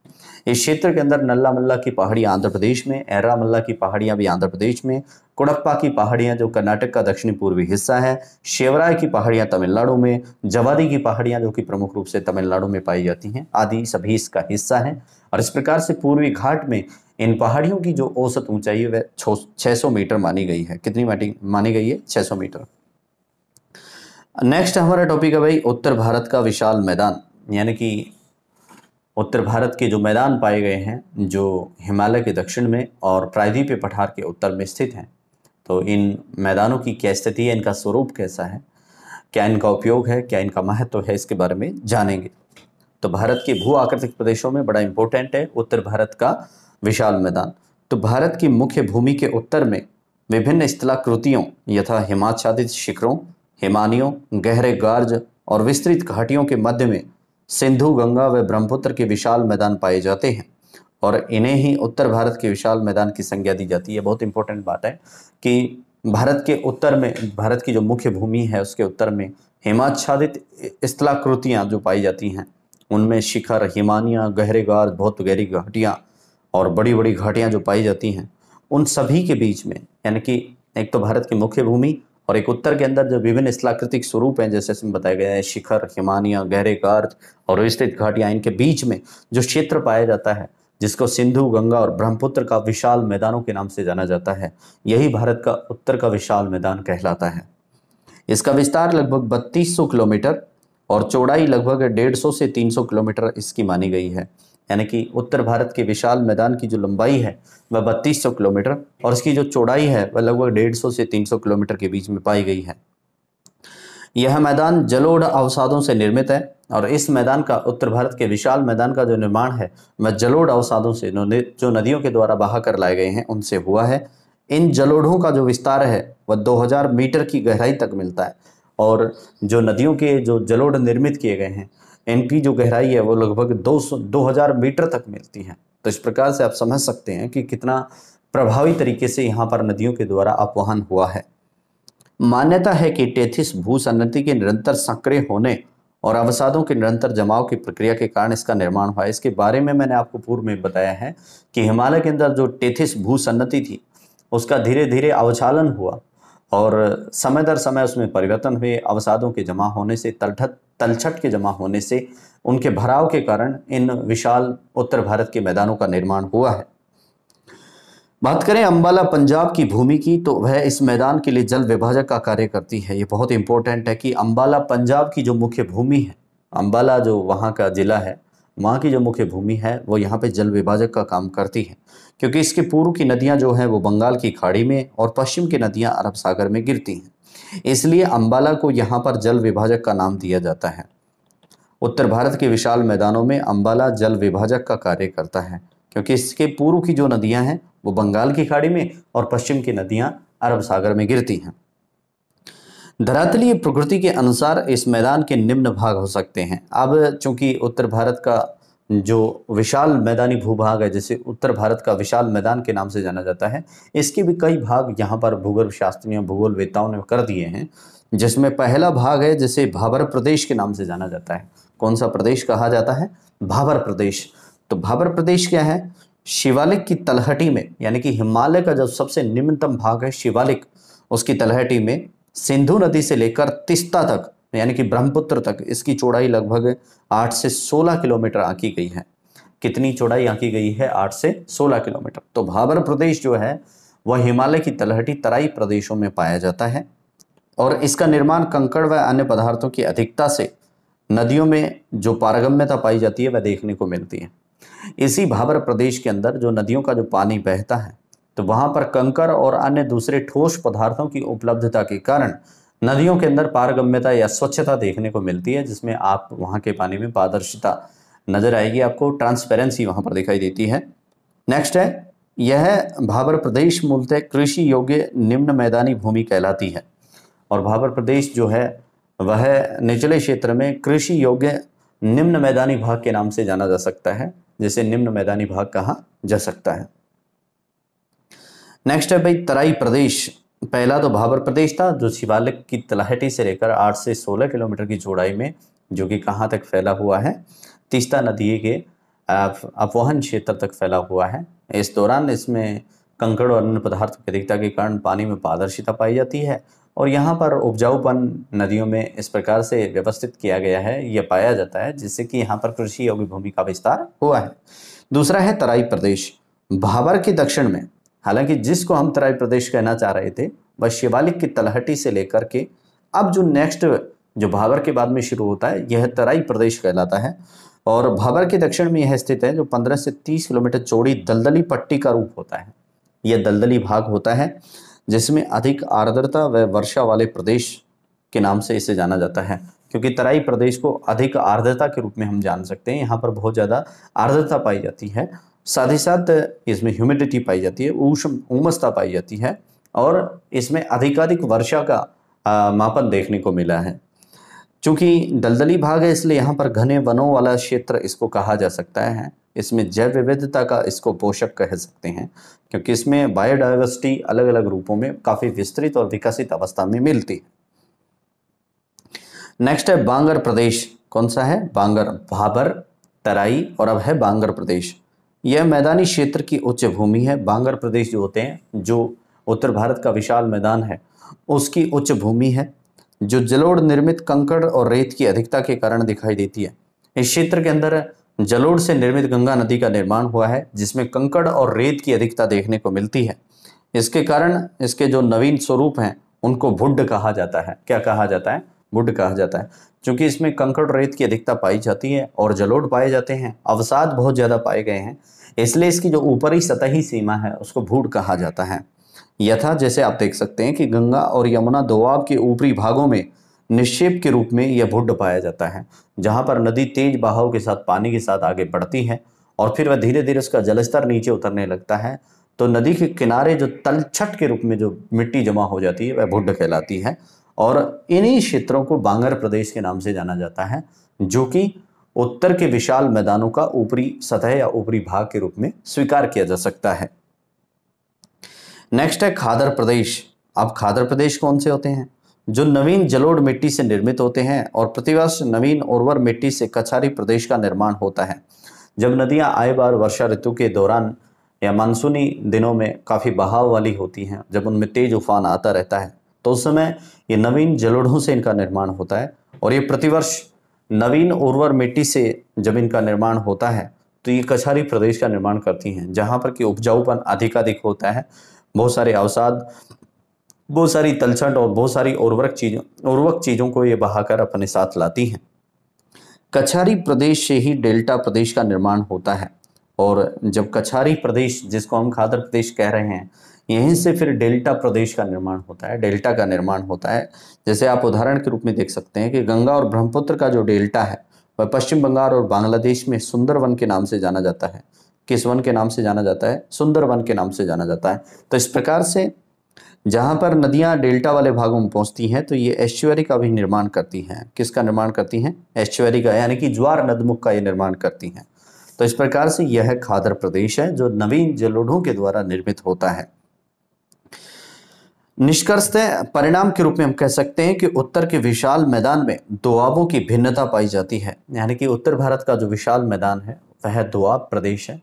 इस क्षेत्र के अंदर नल्लामल्ला की पहाड़ियां आंध्र प्रदेश में, एर्रामल्ला की पहाड़ियां भी आंध्र प्रदेश में, कोडप्पा की पहाड़ियां जो कर्नाटक का दक्षिणी पूर्वी हिस्सा है, शेवराय की पहाड़ियां तमिलनाडु में, जवादी की पहाड़ियां जो कि प्रमुख रूप से तमिलनाडु में पाई जाती हैं, आदि सभी इसका हिस्सा है। और इस प्रकार से पूर्वी घाट में इन पहाड़ियों की जो औसत ऊंचाई है वह 600 मीटर मानी गई है। कितनी मानी गई है? 600 मीटर। नेक्स्ट हमारा टॉपिक है भाई उत्तर भारत का विशाल मैदान, यानी कि उत्तर भारत के जो मैदान पाए गए हैं जो हिमालय के दक्षिण में और प्रायद्वीपीय पठार के उत्तर में स्थित हैं। तो इन मैदानों की क्या स्थिति है, इनका स्वरूप कैसा है, क्या इनका उपयोग है, क्या इनका महत्व है, इसके बारे में जानेंगे। तो भारत के भू आकृतिक प्रदेशों में बड़ा इंपॉर्टेंट है उत्तर भारत का विशाल मैदान। तो भारत की मुख्य भूमि के उत्तर में विभिन्न स्थलाकृतियों यथा हिमाच्छादित शिखरों, हिमानियों, गहरे गार्ज और विस्तृत घाटियों के मध्य में सिंधु, गंगा व ब्रह्मपुत्र के विशाल मैदान पाए जाते हैं और इन्हें ही उत्तर भारत के विशाल मैदान की संज्ञा दी जाती है। बहुत इंपॉर्टेंट बात है कि भारत के उत्तर में, भारत की जो मुख्य भूमि है उसके उत्तर में हिमाच्छादित स्थलाकृतियाँ जो पाई जाती हैं, उनमें शिखर, हिमानियाँ, गहरे गार्ज, बहुत गहरी घाटियाँ और बड़ी बड़ी घाटियाँ जो पाई जाती हैं, उन सभी के बीच में, यानी कि एक तो भारत की मुख्य भूमि और एक उत्तर के अंदर जो विभिन्न स्थलाकृतिक स्वरूप हैं, जैसे इसमें बताया गया है शिखर, हिमानियाँ, गहरे गार्ज और विस्तृत घाटियाँ, इनके बीच में जो क्षेत्र पाया जाता है जिसको सिंधु, गंगा और ब्रह्मपुत्र का विशाल मैदानों के नाम से जाना जाता है, यही भारत का उत्तर का विशाल मैदान कहलाता है। इसका विस्तार लगभग 3200 किलोमीटर और चौड़ाई लगभग 150 से 300 किलोमीटर इसकी मानी गई है। यानी कि उत्तर भारत के विशाल मैदान की जो लंबाई है वह 3200 किलोमीटर और इसकी जो चौड़ाई है वह लगभग 150 से 300 किलोमीटर के बीच में पाई गई है। यह मैदान जलोढ़ अवसादों से निर्मित है और इस मैदान का, उत्तर भारत के विशाल मैदान का जो निर्माण है वह जलोढ़ अवसादों से, जो नदियों के द्वारा बहा कर लाए गए हैं, उनसे हुआ है। इन जलोढ़ों का जो विस्तार है वह 2000 मीटर की गहराई तक मिलता है और जो नदियों के जो जलोढ़ निर्मित किए गए हैं इनकी जो गहराई है वो लगभग 2000 मीटर तक मिलती है। तो इस प्रकार से आप समझ सकते हैं कि कितना प्रभावी तरीके से यहाँ पर नदियों के द्वारा अपवहन हुआ है। मान्यता है कि टेथिस भूसन्नति के निरंतर सक्रिय होने और अवसादों के निरंतर जमाव की प्रक्रिया के कारण इसका निर्माण हुआ है। इसके बारे में मैंने आपको पूर्व में बताया है कि हिमालय के अंदर जो टेथिस भूसन्नति थी उसका धीरे धीरे अवचालन हुआ और समय दर समय उसमें परिवर्तन हुए। अवसादों के जमा होने से, तलछट के जमा होने से, उनके भराव के कारण इन विशाल उत्तर भारत के मैदानों का निर्माण हुआ है। बात करें अंबाला पंजाब की भूमि की, तो वह इस मैदान के लिए जल विभाजक का कार्य करती है। ये बहुत इंपॉर्टेंट है कि अंबाला पंजाब की जो मुख्य भूमि है, अंबाला जो वहाँ का जिला है, वहाँ की जो मुख्य भूमि है वो यहाँ पे जल विभाजक का काम करती है, क्योंकि इसके पूर्व की नदियाँ जो हैं वो बंगाल की खाड़ी में और पश्चिम की नदियाँ अरब सागर में गिरती हैं। इसलिए अम्बाला को यहाँ पर जल विभाजक का नाम दिया जाता है। उत्तर भारत के विशाल मैदानों में अम्बाला जल विभाजक का कार्य करता है, क्योंकि इसके पूर्व की जो नदियाँ हैं वो बंगाल की खाड़ी में और पश्चिम की नदियाँ अरब सागर में गिरती हैं। धरातलीय प्रकृति के अनुसार इस मैदान के निम्न भाग हो सकते हैं। अब चूंकि उत्तर भारत का जो विशाल मैदानी भूभाग है, जिसे उत्तर भारत का विशाल मैदान के नाम से जाना जाता है, इसके भी कई भाग यहाँ पर भूगोल शास्त्रियों भूगोलवेत्ताओं ने कर दिए हैं। जिसमें पहला भाग है जिसे भाबर प्रदेश के नाम से जाना जाता है। कौन सा प्रदेश कहा जाता है? भाबर प्रदेश। तो भाबर प्रदेश क्या है? शिवालिक की तलहटी में, यानी कि हिमालय का जो सबसे निम्नतम भाग है शिवालिक, उसकी तलहटी में सिंधु नदी से लेकर तीस्ता तक, यानी कि ब्रह्मपुत्र तक, इसकी चौड़ाई लगभग 8 से 16 किलोमीटर आंकी गई है। कितनी चौड़ाई आंकी गई है? 8 से 16 किलोमीटर। तो भाबर प्रदेश जो है वह हिमालय की तलहटी तराई प्रदेशों में पाया जाता है और इसका निर्माण कंकड़ व अन्य पदार्थों की अधिकता से नदियों में जो पारगम्यता पाई जाती है वह देखने को मिलती है। इसी भाबर प्रदेश के अंदर जो नदियों का जो पानी बहता है, तो वहाँ पर कंकड़ और अन्य दूसरे ठोस पदार्थों की उपलब्धता के कारण नदियों के अंदर पारगम्यता या स्वच्छता देखने को मिलती है, जिसमें आप वहाँ के पानी में पारदर्शिता नजर आएगी, आपको ट्रांसपेरेंसी वहाँ पर दिखाई देती है। नेक्स्ट है, यह भाबर प्रदेश मूलतः कृषि योग्य निम्न मैदानी भूमि कहलाती है और भाबर प्रदेश जो है वह निचले क्षेत्र में कृषि योग्य निम्न मैदानी भाग के नाम से जाना जा सकता है, जिसे निम्न मैदानी भाग कहा जा सकता है। नेक्स्ट है भाई तराई प्रदेश। पहला तो भाबर प्रदेश था जो शिवालिक की तलहटी से लेकर 8 से 16 किलोमीटर की चौड़ाई में, जो कि कहाँ तक फैला हुआ है? तीस्ता नदी के अपवहन क्षेत्र तक फैला हुआ है। इस दौरान इसमें कंकड़ और अन्य पदार्थों की अधिकता के कारण पानी में पारदर्शिता पाई जाती है और यहाँ पर उपजाऊपन नदियों में इस प्रकार से व्यवस्थित किया गया है, यह पाया जाता है, जिससे कि यहाँ पर कृषि योग्य भूमि का विस्तार हुआ है। दूसरा है तराई प्रदेश। भाबर के दक्षिण में, हालांकि जिसको हम तराई प्रदेश कहना चाह रहे थे वह शिवालिक की तलहटी से लेकर के अब जो नेक्स्ट जो भाबर के बाद में शुरू होता है यह तराई प्रदेश कहलाता है और भाबर के दक्षिण में यह स्थित है, जो 15 से 30 किलोमीटर चौड़ी दलदली पट्टी का रूप होता है। यह दलदली भाग होता है जिसमें अधिक आर्द्रता व वर्षा वाले प्रदेश के नाम से इसे जाना जाता है, क्योंकि तराई प्रदेश को अधिक आर्द्रता के रूप में हम जान सकते हैं। यहाँ पर बहुत ज़्यादा आर्द्रता पाई जाती है, साथ ही साथ इसमें ह्यूमिडिटी पाई जाती है, उमसता पाई जाती है और इसमें अधिकाधिक वर्षा का मापन देखने को मिला है। चूँकि दलदली भाग है इसलिए यहाँ पर घने वनों वाला क्षेत्र इसको कहा जा सकता है। इसमें जैव विविधता का इसको पोषक कह सकते हैं, क्योंकि इसमें बायोडाइवर्सिटी अलग अलग रूपों में काफ़ी विस्तृत और विकसित अवस्था में मिलती है। नेक्स्ट है बांगर प्रदेश। कौन सा है? बांगर। भाबर, तराई और अब है बांगर प्रदेश। यह मैदानी क्षेत्र की उच्च भूमि है। बांगर प्रदेश जो होते हैं, जो उत्तर भारत का विशाल मैदान है उसकी उच्च भूमि है, जो जलोढ़ निर्मित कंकड़ और रेत की अधिकता के कारण दिखाई देती है। इस क्षेत्र के अंदर जलोढ़ से निर्मित गंगा नदी का निर्माण हुआ है, जिसमें कंकड़ और रेत की अधिकता देखने को मिलती है। इसके कारण इसके जो नवीन स्वरूप हैं उनको भुड्ड कहा जाता है। क्या कहा जाता है? भुड्ड कहा जाता है, क्योंकि इसमें कंकड़ रेत की अधिकता पाई जाती है और जलोढ़ पाए जाते हैं, अवसाद बहुत ज़्यादा पाए गए हैं, इसलिए इसकी जो ऊपरी सतही सीमा है उसको भुड्ड कहा जाता है। यथा जैसे आप देख सकते हैं कि गंगा और यमुना दोआब के ऊपरी भागों में निक्षेप के रूप में यह भुड्ड पाया जाता है, जहाँ पर नदी तेज बहाव के साथ पानी के साथ आगे बढ़ती है और फिर वह धीरे धीरे उसका जलस्तर नीचे उतरने लगता है, तो नदी के किनारे जो तलछट के रूप में जो मिट्टी जमा हो जाती है वह भुड्ड कहलाती है और इन्हीं क्षेत्रों को बांगर प्रदेश के नाम से जाना जाता है, जो कि उत्तर के विशाल मैदानों का ऊपरी सतह या ऊपरी भाग के रूप में स्वीकार किया जा सकता है। नेक्स्ट है खादर प्रदेश। अब खादर प्रदेश कौन से होते हैं? जो नवीन जलोढ़ मिट्टी से निर्मित होते हैं और प्रतिवर्ष नवीन उर्वर मिट्टी से कछारी प्रदेश का निर्माण होता है। जब नदियां आए बार वर्षा ऋतु के दौरान या मानसूनी दिनों में काफ़ी बहाव वाली होती हैं, जब उनमें तेज उफान आता रहता है, तो उस समय ये नवीन जलोढ़ों से इनका निर्माण होता है और ये प्रतिवर्ष नवीन उर्वर मिट्टी से जब इनका निर्माण होता है तो ये कछारी प्रदेश का निर्माण करती हैं, जहाँ पर कि उपजाऊपन अधिकाधिक होता है, बहुत सारे अवसाद, बहुत सारी तलछट और बहुत सारी उर्वरक चीज़ों को ये बहाकर अपने साथ लाती हैं। कछारी प्रदेश से ही डेल्टा प्रदेश का निर्माण होता है। और जब कछारी प्रदेश, जिसको हम खादर प्रदेश कह रहे हैं, यहीं से फिर डेल्टा प्रदेश का निर्माण होता है, डेल्टा का निर्माण होता है। जैसे आप उदाहरण के रूप में देख सकते हैं कि गंगा और ब्रह्मपुत्र का जो डेल्टा है वह पश्चिम बंगाल और बांग्लादेश में सुंदरवन के नाम से जाना जाता है। किस वन के नाम से जाना जाता है? सुंदरवन के नाम से जाना जाता है। तो इस प्रकार से जहाँ पर नदियाँ डेल्टा वाले भागों में पहुँचती हैं तो ये एस्चुअरी का भी निर्माण करती हैं। किसका निर्माण करती हैं? एस्चुअरी का, यानी कि ज्वार नदमुख का ये निर्माण करती हैं। तो इस प्रकार से यह खादर प्रदेश है जो नवीन जलोढ़ों के द्वारा निर्मित होता है। निष्कर्षतः परिणाम के रूप में हम कह सकते हैं कि उत्तर के विशाल मैदान में दोआबों की भिन्नता पाई जाती है। यानी कि उत्तर भारत का जो विशाल मैदान है वह दोआब प्रदेश है,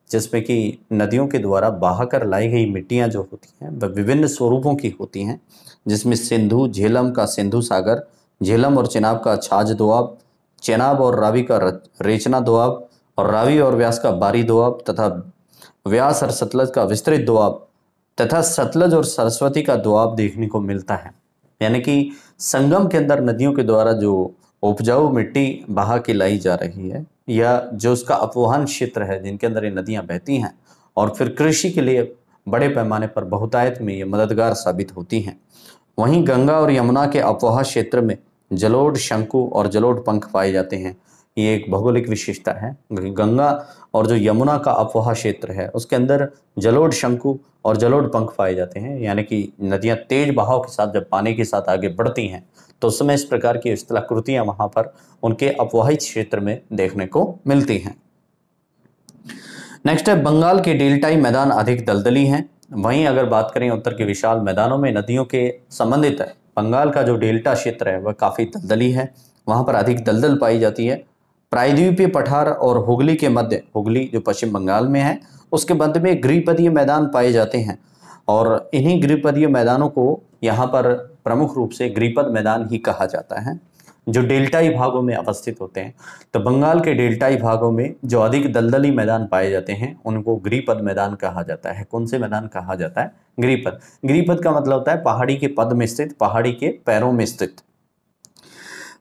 जिसमें कि नदियों के द्वारा बहाकर लाई गई मिट्टियां जो होती हैं वह विभिन्न स्वरूपों की होती हैं, जिसमें सिंधु झेलम का सिंधु सागर, झेलम और चेनाब का छाछ दोआब, चेनाब और रावी का रेचना दोआब, और रावी और व्यास का बारी दोआब, तथा व्यास और सतलज का विस्तृत दोआब, तथा सतलज और सरस्वती का दोआब देखने को मिलता है। यानी कि संगम के अंदर नदियों के द्वारा जो उपजाऊ मिट्टी बहा के लाई जा रही है, या जो उसका अपवहन क्षेत्र है जिनके अंदर ये नदियां बहती हैं और फिर कृषि के लिए बड़े पैमाने पर बहुतायत में ये मददगार साबित होती हैं। वहीं गंगा और यमुना के अपवाह क्षेत्र में जलोढ़ शंकु और जलोढ़ पंख पाए जाते हैं। ये एक भौगोलिक विशेषता है। गंगा और जो यमुना का अपवाह क्षेत्र है उसके अंदर जलोढ़ शंकु और जलोढ़ पंख पाए जाते हैं। यानी कि नदियां तेज बहाव के साथ जब पानी के साथ आगे बढ़ती हैं तो उस समय इस प्रकार की स्थलाकृतियां वहां पर उनके अपवाहित क्षेत्र में देखने को मिलती हैं। नेक्स्ट है, बंगाल के डेल्टाई मैदान अधिक दलदली हैं। वहीं अगर बात करें उत्तर के विशाल मैदानों में नदियों के संबंधित है, बंगाल का जो डेल्टा क्षेत्र है वह काफ़ी दलदली है, वहाँ पर अधिक दलदल पाई जाती है। प्रायद्वीपीय पठार और हुगली के मध्य, हुगली जो पश्चिम बंगाल में है उसके मध्य में गृहपदीय मैदान पाए जाते हैं, और इन्हीं गृहपदीय मैदानों को यहाँ पर प्रमुख रूप से गृहपद मैदान ही कहा जाता है, जो डेल्टाई भागों में अवस्थित होते हैं। तो बंगाल के डेल्टाई भागों में जो अधिक दलदली मैदान पाए जाते हैं उनको गृहपद मैदान कहा जाता है। कौन से मैदान कहा जाता है? गृहपद। गृहपद का मतलब होता है पहाड़ी के पद में स्थित, पहाड़ी के पैरों में स्थित।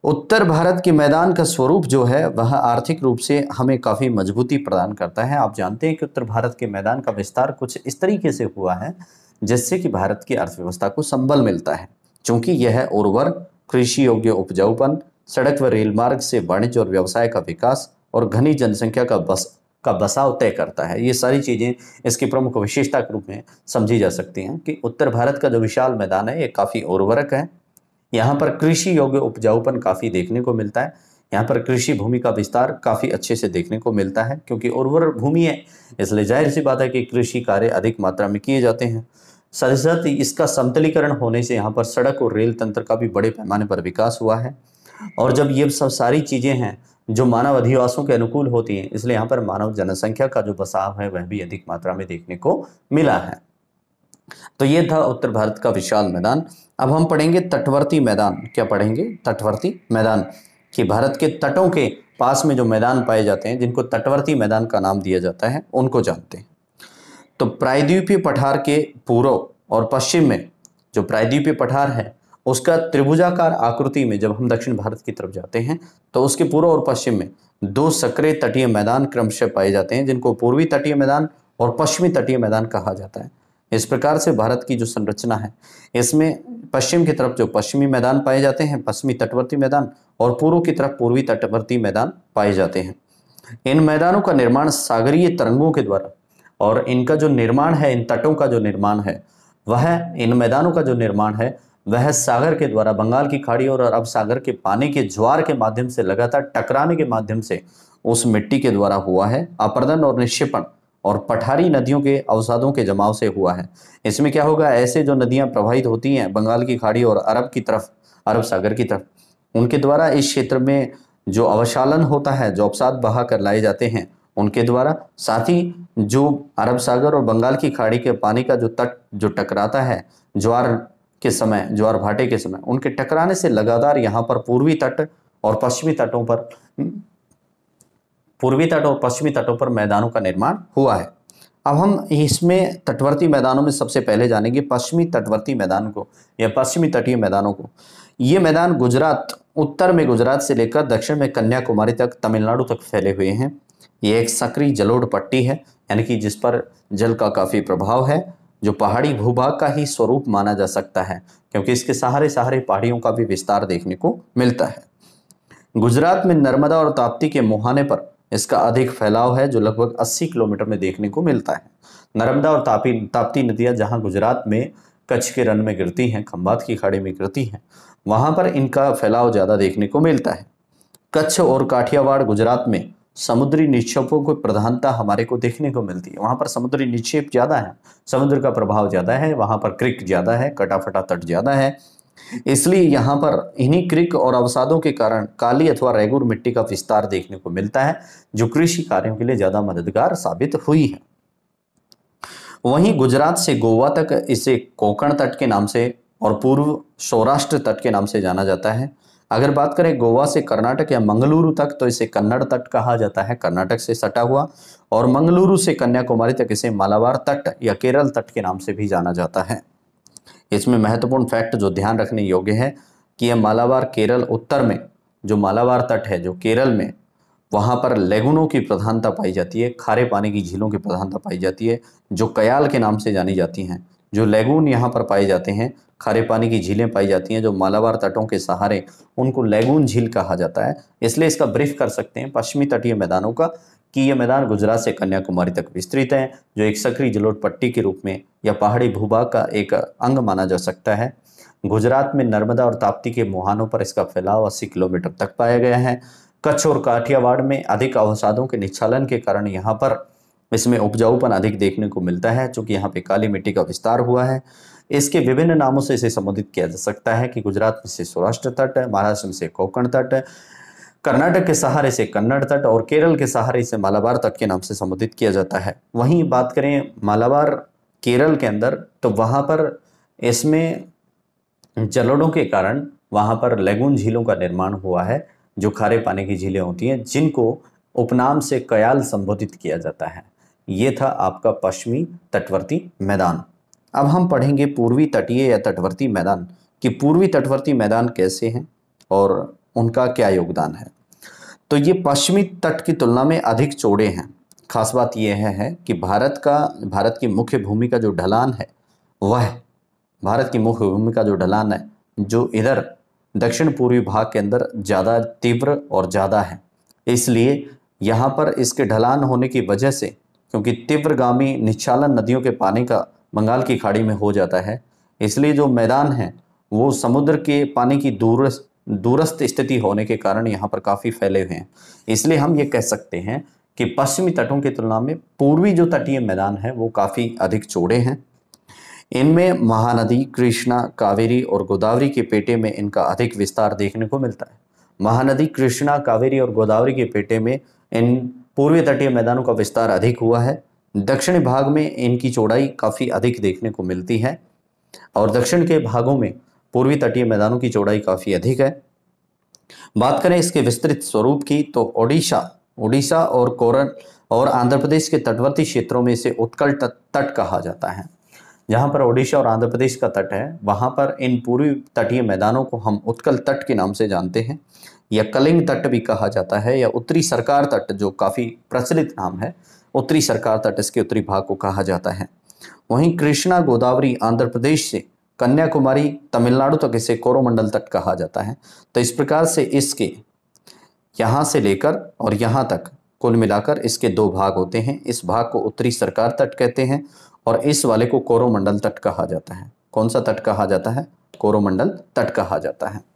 उत्तर भारत के मैदान का स्वरूप जो है वह आर्थिक रूप से हमें काफ़ी मजबूती प्रदान करता है। आप जानते हैं कि उत्तर भारत के मैदान का विस्तार कुछ इस तरीके से हुआ है जिससे कि भारत की अर्थव्यवस्था को संबल मिलता है, क्योंकि यह उर्वर, कृषि योग्य उपजाऊपन, सड़क व रेल मार्ग से वाणिज्य और व्यवसाय का विकास और घनी जनसंख्या का बसाव तय करता है। ये सारी चीज़ें इसकी प्रमुख विशेषता के रूप में समझी जा सकती हैं कि उत्तर भारत का जो विशाल मैदान है ये काफ़ी उर्वरक है। यहाँ पर कृषि योग्य उपजाऊपन काफ़ी देखने को मिलता है। यहाँ पर कृषि भूमि का विस्तार काफ़ी अच्छे से देखने को मिलता है, क्योंकि उर्वर भूमि है इसलिए जाहिर सी बात है कि कृषि कार्य अधिक मात्रा में किए जाते हैं। साथ ही साथ इसका समतलीकरण होने से यहाँ पर सड़क और रेल तंत्र का भी बड़े पैमाने पर विकास हुआ है। और जब ये सब सारी चीज़ें हैं जो मानव अधिवासों के अनुकूल होती हैं, इसलिए यहाँ पर मानव जनसंख्या का जो बसाव है वह भी अधिक मात्रा में देखने को मिला है। तो ये था उत्तर भारत का विशाल मैदान। अब हम पढ़ेंगे तटवर्ती मैदान। क्या पढ़ेंगे? तटवर्ती मैदान, कि भारत के तटों के पास में जो मैदान पाए जाते हैं जिनको तटवर्ती मैदान का नाम दिया जाता है उनको जानते हैं। तो प्रायद्वीपीय पठार के पूर्व और पश्चिम में जो प्रायद्वीपीय पठार है उसका त्रिभुजाकार आकृति में जब हम दक्षिण भारत की तरफ जाते हैं तो उसके पूर्व और पश्चिम में दो सक्रिय तटीय मैदान क्रमशः पाए जाते हैं, जिनको पूर्वी तटीय मैदान और पश्चिमी तटीय मैदान कहा जाता है। इस प्रकार से भारत की जो संरचना है इसमें पश्चिम की तरफ जो पश्चिमी मैदान पाए जाते हैं, पश्चिमी तटवर्ती मैदान, और पूर्व की तरफ पूर्वी तटवर्ती मैदान पाए जाते हैं। इन मैदानों का निर्माण सागरीय तरंगों के द्वारा, और इनका जो निर्माण है, इन तटों का जो निर्माण है वह, इन मैदानों का जो निर्माण है वह सागर के द्वारा, बंगाल की खाड़ी और अरब सागर के पानी के ज्वार के माध्यम से लगातार टकराने के माध्यम से उस मिट्टी के द्वारा हुआ है। अपर्दन और निक्षेपण और पठारी नदियों के अवसादों के जमाव से हुआ है। इसमें क्या होगा, ऐसे जो नदियां प्रवाहित होती हैं बंगाल की खाड़ी और अरब की तरफ, अरब सागर की तरफ, उनके द्वारा इस क्षेत्र में जो अवशालन होता है, जो अवसाद बहा कर लाए जाते हैं उनके द्वारा, साथ ही जो अरब सागर और बंगाल की खाड़ी के पानी का जो तट जो टकराता है ज्वार के समय, ज्वार भाटे के समय, उनके टकराने से लगातार यहाँ पर पूर्वी तट और पश्चिमी तटों पर, पूर्वी तट और पश्चिमी तटों पर मैदानों का निर्माण हुआ है। अब हम इसमें तटवर्ती मैदानों में सबसे पहले जानेंगे पश्चिमी तटवर्ती मैदान को या पश्चिमी तटीय मैदानों को। ये मैदान गुजरात उत्तर में गुजरात से लेकर दक्षिण में कन्याकुमारी तक, तमिलनाडु तक फैले हुए हैं। ये एक सक्रिय जलोढ़ पट्टी है, यानी कि जिस पर जल का काफ़ी प्रभाव है, जो पहाड़ी भूभाग का ही स्वरूप माना जा सकता है, क्योंकि इसके सहारे सहारे पहाड़ियों का भी विस्तार देखने को मिलता है। गुजरात में नर्मदा और ताप्ती के मुहाने पर इसका अधिक फैलाव है, जो लगभग 80 किलोमीटर में देखने को मिलता है। नर्मदा और ताप्ती नदियां जहां गुजरात में कच्छ के रण में गिरती हैं, खंभात की खाड़ी में गिरती हैं, वहां पर इनका फैलाव ज़्यादा देखने को मिलता है। कच्छ और काठियावाड़ गुजरात में समुद्री निक्षेपों को प्रधानता हमारे को देखने को मिलती है। वहां पर समुद्री निक्षेप ज़्यादा है, समुद्र का प्रभाव ज़्यादा है, वहां पर क्रिक ज़्यादा है, कटाफटा तट ज़्यादा है, इसलिए यहाँ पर इन्हीं क्रिक और अवसादों के कारण काली अथवा रेगुर मिट्टी का विस्तार देखने को मिलता है, जो कृषि कार्यों के लिए ज़्यादा मददगार साबित हुई है। वहीं गुजरात से गोवा तक इसे कोंकण तट के नाम से और पूर्व सौराष्ट्र तट के नाम से जाना जाता है। अगर बात करें गोवा से कर्नाटक या मंगलुरु तक, तो इसे कन्नड़ तट कहा जाता है, कर्नाटक से सटा हुआ। और मंगलुरु से कन्याकुमारी तक इसे मालाबार तट या केरल तट के नाम से भी जाना जाता है। इसमें महत्वपूर्ण फैक्ट जो ध्यान रखने योग्य है कि यह मालाबार केरल उत्तर में जो मालाबार तट है, जो केरल में, वहाँ पर लेगुनों की प्रधानता पाई जाती है, खारे पानी की झीलों की प्रधानता पाई जाती है, जो कयाल के नाम से जानी जाती हैं। जो लेगून यहाँ पर पाए जाते हैं, खारे पानी की झीलें पाई जाती हैं जो मालाबार तटों के सहारे, उनको लेगून झील कहा जाता है। इसलिए इसका ब्रीफ कर सकते हैं पश्चिमी तटीय मैदानों का कि यह मैदान गुजरात से कन्याकुमारी तक विस्तृत है, जो एक सक्रिय जलोढ़ पट्टी के रूप में या पहाड़ी भूभाग का एक अंग माना जा सकता है। गुजरात में नर्मदा और ताप्ती के मुहानों पर इसका फैलाव 80 किलोमीटर तक पाया गया है। कच्छ और काठियावाड़ में अधिक अवसादों के निच्छालन के कारण यहाँ पर इसमें उपजाऊपन अधिक देखने को मिलता है, चूँकि यहाँ पे काली मिट्टी का विस्तार हुआ है। इसके विभिन्न नामों से इसे संबोधित किया जा सकता है कि गुजरात में से सौराष्ट्र तट, महाराष्ट्र में से कोंकण तट, कर्नाटक के सहारे से कन्नड़ तट और केरल के सहारे से मालाबार तट के नाम से संबोधित किया जाता है। वहीं बात करें मालाबार केरल के अंदर, तो वहाँ पर इसमें जलोढ़ों के कारण वहाँ पर लेगून झीलों का निर्माण हुआ है, जो खारे पानी की झीलें होती हैं, जिनको उपनाम से कयाल संबोधित किया जाता है। ये था आपका पश्चिमी तटवर्ती मैदान। अब हम पढ़ेंगे पूर्वी तटीय या तटवर्ती मैदान कि पूर्वी तटवर्ती मैदान कैसे हैं और उनका क्या योगदान है। तो ये पश्चिमी तट की तुलना में अधिक चौड़े हैं। खास बात यह है कि भारत की मुख्य भूमि का जो ढलान है, जो इधर दक्षिण पूर्वी भाग के अंदर ज़्यादा तीव्र और ज़्यादा है। इसलिए यहाँ पर इसके ढलान होने की वजह से, क्योंकि तीव्रगामी निच्छालन नदियों के पानी का बंगाल की खाड़ी में हो जाता है, इसलिए जो मैदान है वो समुद्र के पानी की दूरस्थ स्थिति होने के कारण यहाँ पर काफ़ी फैले हुए हैं। इसलिए हम ये कह सकते हैं कि पश्चिमी तटों की तुलना में पूर्वी जो तटीय मैदान है वो काफ़ी अधिक चौड़े हैं। इनमें महानदी कृष्णा, कावेरी और गोदावरी के पेटे में इनका अधिक विस्तार देखने को मिलता है। महानदी कृष्णा, कावेरी और गोदावरी के पेटे में इन पूर्वी तटीय मैदानों का विस्तार अधिक हुआ है। दक्षिणी भाग में इनकी चौड़ाई काफ़ी अधिक देखने को मिलती है और दक्षिण के भागों में पूर्वी तटीय मैदानों की चौड़ाई काफ़ी अधिक है। बात करें इसके विस्तृत स्वरूप की, तो उड़ीसा और कोरल और आंध्र प्रदेश के तटवर्ती क्षेत्रों में इसे उत्कल तट कहा जाता है। जहाँ पर ओडिशा और आंध्र प्रदेश का तट है, वहाँ पर इन पूर्वी तटीय मैदानों को हम उत्कल तट के नाम से जानते हैं, या कलिंग तट भी कहा जाता है, या उत्तरी सरकार तट जो काफ़ी प्रचलित नाम है, उत्तरी सरकार तट इसके उत्तरी भाग को कहा जाता है। वहीं कृष्णा गोदावरी आंध्र प्रदेश से कन्याकुमारी तमिलनाडु तक इसे कोरोमंडल तट कहा जाता है। तो इस प्रकार से इसके यहाँ से लेकर और यहाँ तक कुल मिलाकर इसके दो भाग होते हैं। इस भाग को उत्तरी सरकार तट कहते हैं और इस वाले को कोरोमंडल तट कहा जाता है। कौन सा तट कहा जाता है? कोरोमंडल तट कहा जाता है।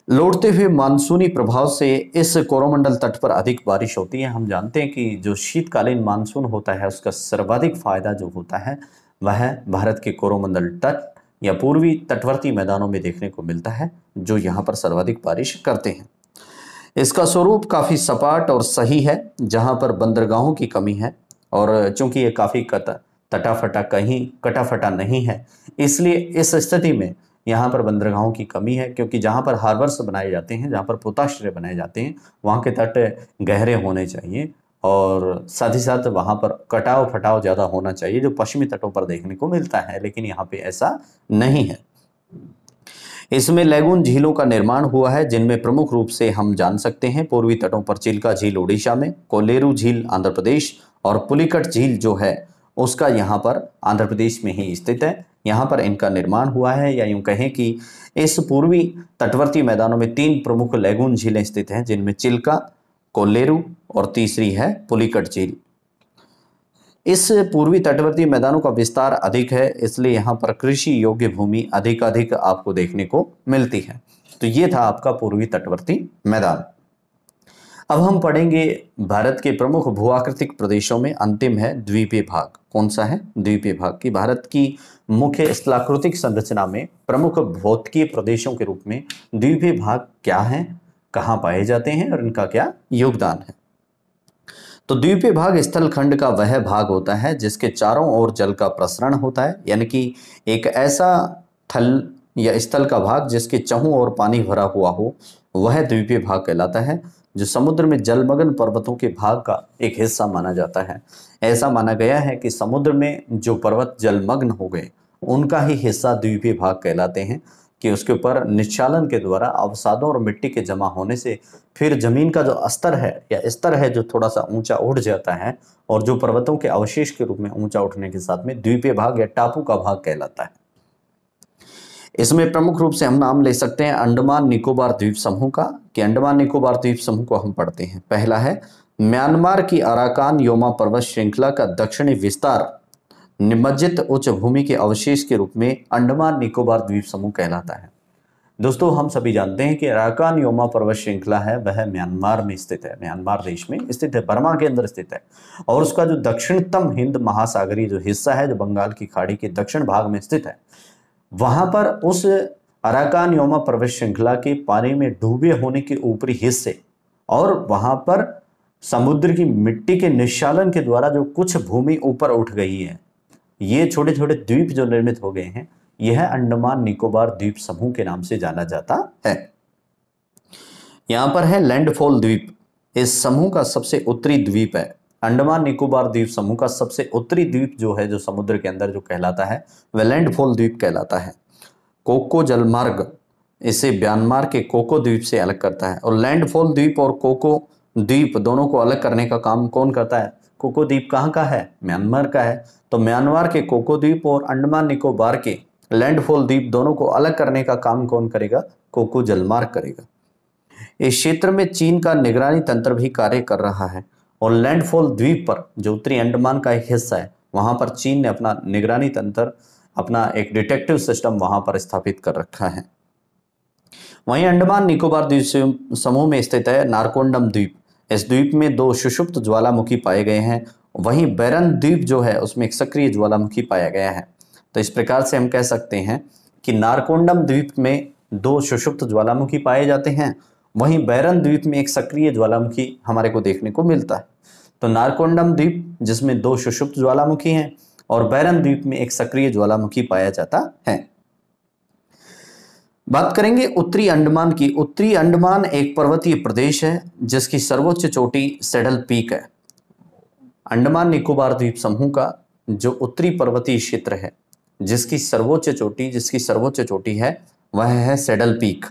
लौटते हुए मानसूनी प्रभाव से इस कोरोमंडल तट पर अधिक बारिश होती है। हम जानते हैं कि जो शीतकालीन मानसून होता है उसका सर्वाधिक फायदा जो होता है वह भारत के कोरोमंडल तट या पूर्वी तटवर्ती मैदानों में देखने को मिलता है, जो यहाँ पर सर्वाधिक बारिश करते हैं। इसका स्वरूप काफ़ी सपाट और सही है, जहाँ पर बंदरगाहों की कमी है, और चूंकि ये काफ़ी कटाफटा नहीं है, इसलिए इस स्थिति में यहाँ पर बंदरगाहों की कमी है, क्योंकि जहाँ पर हार्बर्स बनाए जाते हैं, जहाँ पर पोताश्रय बनाए जाते हैं, वहाँ के तट गहरे होने चाहिए और साथ ही साथ वहाँ पर कटाव फटाव ज़्यादा होना चाहिए, जो पश्चिमी तटों पर देखने को मिलता है, लेकिन यहाँ पे ऐसा नहीं है। इसमें लैगून झीलों का निर्माण हुआ है, जिनमें प्रमुख रूप से हम जान सकते हैं पूर्वी तटों पर चिल्का झील उड़ीसा में, कोलेरू झील आंध्र प्रदेश और पुलिकट झील जो है उसका यहाँ पर आंध्र प्रदेश में ही स्थित है। यहाँ पर इनका निर्माण हुआ है, या यूं कहें कि इस पूर्वी तटवर्ती मैदानों में 3 प्रमुख लैगून झीलें स्थित हैं, जिनमें चिल्का, कोलेरू और तीसरी है पुलिकट झील। इस पूर्वी तटवर्ती मैदानों का विस्तार अधिक है, इसलिए यहाँ पर कृषि योग्य भूमि अधिक आपको देखने को मिलती है। तो ये था आपका पूर्वी तटवर्ती मैदान। अब हम पढ़ेंगे भारत के प्रमुख भूआकृतिक प्रदेशों में अंतिम है द्वीपीय भाग। कौन सा है? द्वीपीय भाग। की भारत की मुख्य स्थलाकृतिक संरचना में प्रमुख भौतिकीय प्रदेशों के रूप में द्वीपीय भाग क्या है, कहाँ पाए जाते हैं और इनका क्या योगदान है। तो द्वीपीय भाग स्थल खंड का वह भाग होता है जिसके चारों ओर जल का प्रसरण होता है, यानी कि एक ऐसा थल या स्थल का भाग जिसके चहुं ओर पानी भरा हुआ हो, वह द्वीपीय भाग कहलाता है, जो समुद्र में जलमग्न पर्वतों के भाग का एक हिस्सा माना जाता है। ऐसा माना गया है कि समुद्र में जो पर्वत जलमग्न हो गए उनका ही हिस्सा द्वीपीय भाग कहलाते हैं, कि उसके ऊपर निश्चालन के द्वारा अवसादों और मिट्टी के जमा होने से फिर जमीन का जो स्तर है या स्तर है जो थोड़ा सा ऊंचा उठ जाता है, और जो पर्वतों के अवशेष के रूप में ऊंचा उठने के साथ में द्वीपीय भाग या टापू का भाग कहलाता है। इसमें प्रमुख रूप से हम नाम ले सकते हैं अंडमान निकोबार द्वीप समूह का, कि अंडमान निकोबार द्वीप समूह को हम पढ़ते हैं। पहला है म्यांमार की अराकान योमा पर्वत श्रृंखला का दक्षिणी विस्तार निमज्जित उच्च भूमि के अवशेष के रूप में अंडमान निकोबार द्वीप समूह कहलाता है। दोस्तों, हम सभी जानते हैं कि अराकान योमा पर्वत श्रृंखला है वह म्यांमार में स्थित है, म्यांमार देश में स्थित है, बर्मा के अंदर स्थित है, और उसका जो दक्षिणतम हिंद महासागरीय जो हिस्सा है, जो बंगाल की खाड़ी के दक्षिण भाग में स्थित है, वहां पर उस अराकान योमा पर्वत श्रृंखला के पानी में डूबे होने के ऊपरी हिस्से और वहां पर समुद्र की मिट्टी के निश्चालन के द्वारा जो कुछ भूमि ऊपर उठ गई है, ये छोटे छोटे द्वीप जो निर्मित हो गए हैं, यह अंडमान निकोबार द्वीप समूह के नाम से जाना जाता है। यहां पर है लैंडफॉल द्वीप, इस समूह का सबसे उत्तरी द्वीप है। अंडमान निकोबार द्वीप समूह का सबसे उत्तरी द्वीप जो है, जो समुद्र के अंदर जो कहलाता है, वह लैंडफॉल द्वीप कहलाता है। कोको जलमार्ग इसे म्यांमार के कोको द्वीप से अलग करता है, और लैंडफॉल द्वीप और कोको द्वीप दोनों को अलग करने का काम कौन करता है? कोको द्वीप कहाँ का है? म्यांमार का है। तो म्यांमार के कोको द्वीप और अंडमान निकोबार के लैंडफॉल द्वीप दोनों को अलग करने का काम कौन करेगा? कोको जलमार्ग करेगा। इस क्षेत्र में चीन का निगरानी तंत्र भी कार्य कर रहा है, और लैंडफॉल द्वीप पर जो उत्तरी अंडमान का एक हिस्सा है, वहां पर चीन ने अपना निगरानी तंत्र, अपना एक डिटेक्टिव सिस्टम वहां पर स्थापित कर रखा है। वहीं अंडमान निकोबार द्वीप समूह में स्थित है नारकोंडम द्वीप। इस द्वीप में 2 सुषुप्त ज्वालामुखी पाए गए हैं। वहीं बैरन द्वीप जो है उसमें एक सक्रिय ज्वालामुखी पाया गया है। तो इस प्रकार से हम कह सकते हैं कि नारकोंडम द्वीप में 2 सुषुप्त ज्वालामुखी पाए जाते हैं, वहीं बैरन द्वीप में एक सक्रिय ज्वालामुखी हमारे को देखने को मिलता है। तो नारकोंडम द्वीप जिसमें 2 सुषुप्त ज्वालामुखी हैं, और बैरन द्वीप में एक सक्रिय ज्वालामुखी पाया जाता है। बात करेंगे उत्तरी अंडमान की। उत्तरी अंडमान एक पर्वतीय प्रदेश है जिसकी सर्वोच्च चोटी सैडल पीक है। अंडमान निकोबार द्वीप समूह का जो उत्तरी पर्वतीय क्षेत्र है, जिसकी सर्वोच्च चोटी है, वह है सैडल पीक,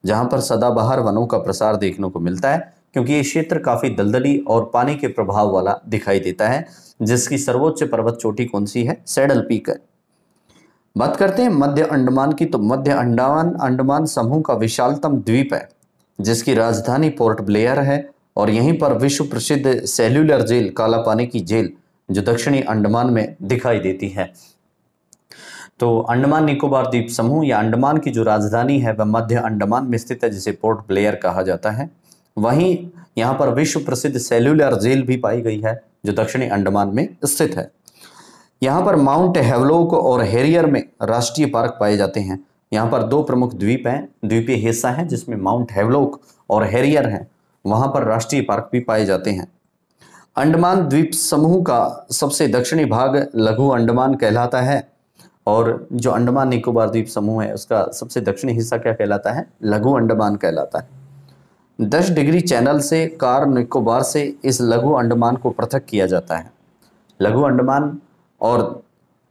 जहां पर सदाबहार वनों का प्रसार देखने को मिलता है, क्योंकि ये क्षेत्र काफी दलदली और पानी के प्रभाव वाला दिखाई देता है, जिसकी सर्वोच्च पर्वत चोटी कौन सी है? सैडल पीक है। बात करते हैं मध्य अंडमान की। तो मध्य अंडमान समूह का विशालतम द्वीप है, जिसकी राजधानी पोर्ट ब्लेयर है, और यहीं पर विश्व प्रसिद्ध सेल्यूलर जेल, काला पानी की जेल, जो दक्षिणी अंडमान में दिखाई देती है। तो अंडमान निकोबार द्वीप समूह या अंडमान की जो राजधानी है वह मध्य अंडमान में स्थित है, जिसे पोर्ट ब्लेयर कहा जाता है। वहीं यहाँ पर विश्व प्रसिद्ध सेल्यूलर जेल भी पाई गई है, जो दक्षिणी अंडमान में स्थित है। यहाँ पर माउंट हेवलॉक और हैरियर में राष्ट्रीय पार्क पाए जाते हैं। यहाँ पर 2 प्रमुख द्वीप हैं, द्वीपीय हिस्सा है, जिसमें माउंट हेवलॉक और हैरियर हैं, वहाँ पर राष्ट्रीय पार्क भी पाए जाते हैं। अंडमान द्वीप समूह का सबसे दक्षिणी भाग लघु अंडमान कहलाता है, और जो अंडमान निकोबार द्वीप समूह है उसका सबसे दक्षिणी हिस्सा क्या कहलाता है? लघु अंडमान कहलाता है। 10 डिग्री चैनल से कार निकोबार से इस लघु अंडमान को पृथक किया जाता है। लघु अंडमान और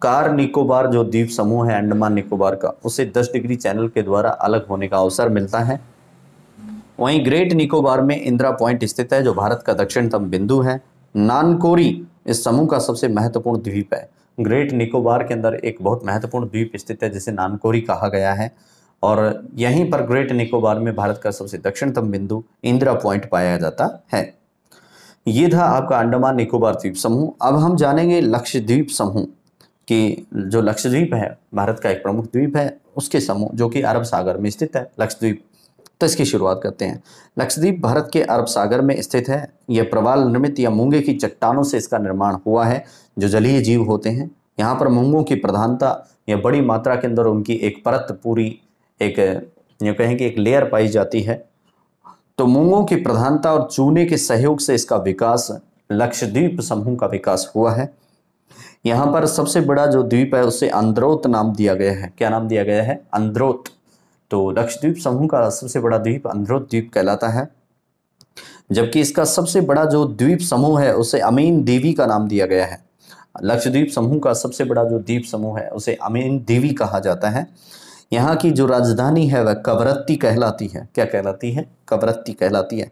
कार निकोबार जो द्वीप समूह है अंडमान निकोबार का, उसे 10 डिग्री चैनल के द्वारा अलग होने का अवसर मिलता है। वहीं ग्रेट निकोबार में इंदिरा पॉइंट स्थित है जो भारत का दक्षिणतम बिंदु है। नानकोरी इस समूह का सबसे महत्वपूर्ण द्वीप है। ग्रेट निकोबार के अंदर एक बहुत महत्वपूर्ण द्वीप स्थित है जिसे नानकोरी कहा गया है, और यहीं पर ग्रेट निकोबार में भारत का सबसे दक्षिणतम बिंदु इंदिरा पॉइंट पाया जाता है। ये था आपका अंडमान निकोबार द्वीप समूह। अब हम जानेंगे लक्षद्वीप समूह कि जो लक्षद्वीप है भारत का एक प्रमुख द्वीप है, उसके समूह जो कि अरब सागर में स्थित है लक्षद्वीप। तो इसकी शुरुआत करते हैं। लक्षद्वीप भारत के अरब सागर में स्थित है। यह प्रवाल निर्मित या मूंगे की चट्टानों से इसका निर्माण हुआ है जो जलीय जीव होते हैं। यहाँ पर मूंगों की प्रधानता या बड़ी मात्रा के अंदर उनकी एक परत पूरी एक यूँ कहें कि एक लेयर पाई जाती है। तो मूंगों की प्रधानता और चूने के सहयोग से इसका विकास लक्षद्वीप समूह का विकास हुआ है। यहाँ पर सबसे बड़ा जो द्वीप है उसे अंद्रोथ नाम दिया गया है। क्या नाम दिया गया है? अंद्रोथ। तो लक्षद्वीप समूह का सबसे बड़ा द्वीप अंद्रोथ द्वीप कहलाता है, जबकि इसका सबसे बड़ा जो द्वीप समूह है उसे अमीन दीवी का नाम दिया गया है। लक्षद्वीप समूह का सबसे बड़ा जो द्वीप समूह है उसे अमीन दीवी कहा जाता है। यहाँ की जो राजधानी है वह कवरत्ती कहलाती है। क्या कहलाती है? कवरत्ती कहलाती है।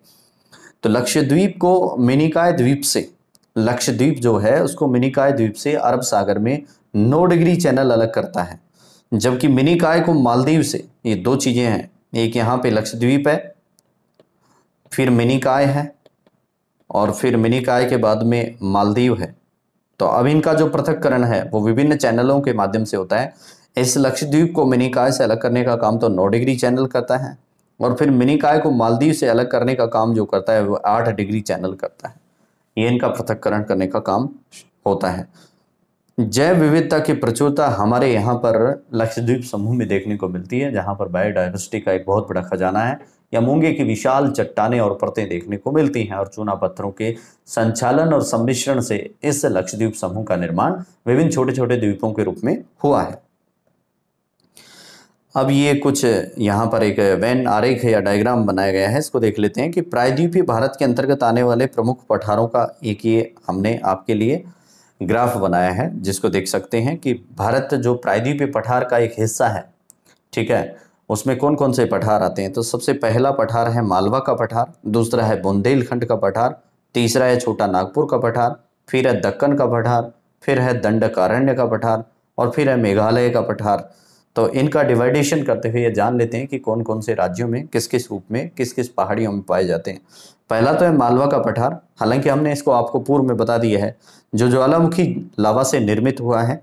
तो लक्षद्वीप को मिनिकॉय द्वीप से, लक्षद्वीप जो है उसको मिनिकॉय द्वीप से अरब सागर में 9 डिग्री चैनल अलग करता है, जबकि मिनिकॉय को मालदीव से, ये दो चीज़ें हैं, एक यहाँ पे लक्षद्वीप है, फिर मिनिकॉय है, और फिर मिनिकॉय के बाद में मालदीव है। तो अब इनका जो पृथक्करण है वो विभिन्न चैनलों के माध्यम से होता है। इस लक्षद्वीप को मिनिकॉय से अलग करने का काम तो 9 डिग्री चैनल करता है, और फिर मिनिकॉय को मालदीव से अलग करने का काम जो करता है वो 8 डिग्री चैनल करता है। ये इनका पृथक्करण करने का काम होता है। जैव विविधता की प्रचुरता हमारे यहाँ पर लक्षद्वीप समूह में देखने को मिलती है, जहाँ पर बायोडाइवर्सिटी का एक बहुत बड़ा खजाना है। या मूंगे की विशाल चट्टानें और परतें देखने को मिलती हैं, और चूना पत्थरों के संचालन और सम्मिश्रण से इस लक्षद्वीप समूह का निर्माण विभिन्न छोटे छोटे द्वीपों के रूप में हुआ है। अब ये कुछ यहाँ पर एक वेन आरेख या डायग्राम बनाया गया है, इसको देख लेते हैं कि प्रायद्वीपीय भारत के अंतर्गत आने वाले प्रमुख पठारों का एक ये हमने आपके लिए ग्राफ बनाया है, जिसको देख सकते हैं कि भारत जो प्रायद्वीपीय पठार का एक हिस्सा है, ठीक है, उसमें कौन कौन से पठार आते हैं। तो सबसे पहला पठार है मालवा का पठार, दूसरा है बुंदेलखंड का पठार, तीसरा है छोटा नागपुर का पठार, फिर है दक्कन का पठार, फिर है दंडकारण्य का पठार, और फिर है मेघालय का पठार। तो इनका डिवाइडेशन करते हुए ये जान लेते हैं कि कौन कौन से राज्यों में किस किस रूप में किस किस पहाड़ियों में पाए जाते हैं। पहला तो है मालवा का पठार। हालांकि हमने इसको आपको पूर्व में बता दिया है, जो ज्वालामुखी लावा से निर्मित हुआ है।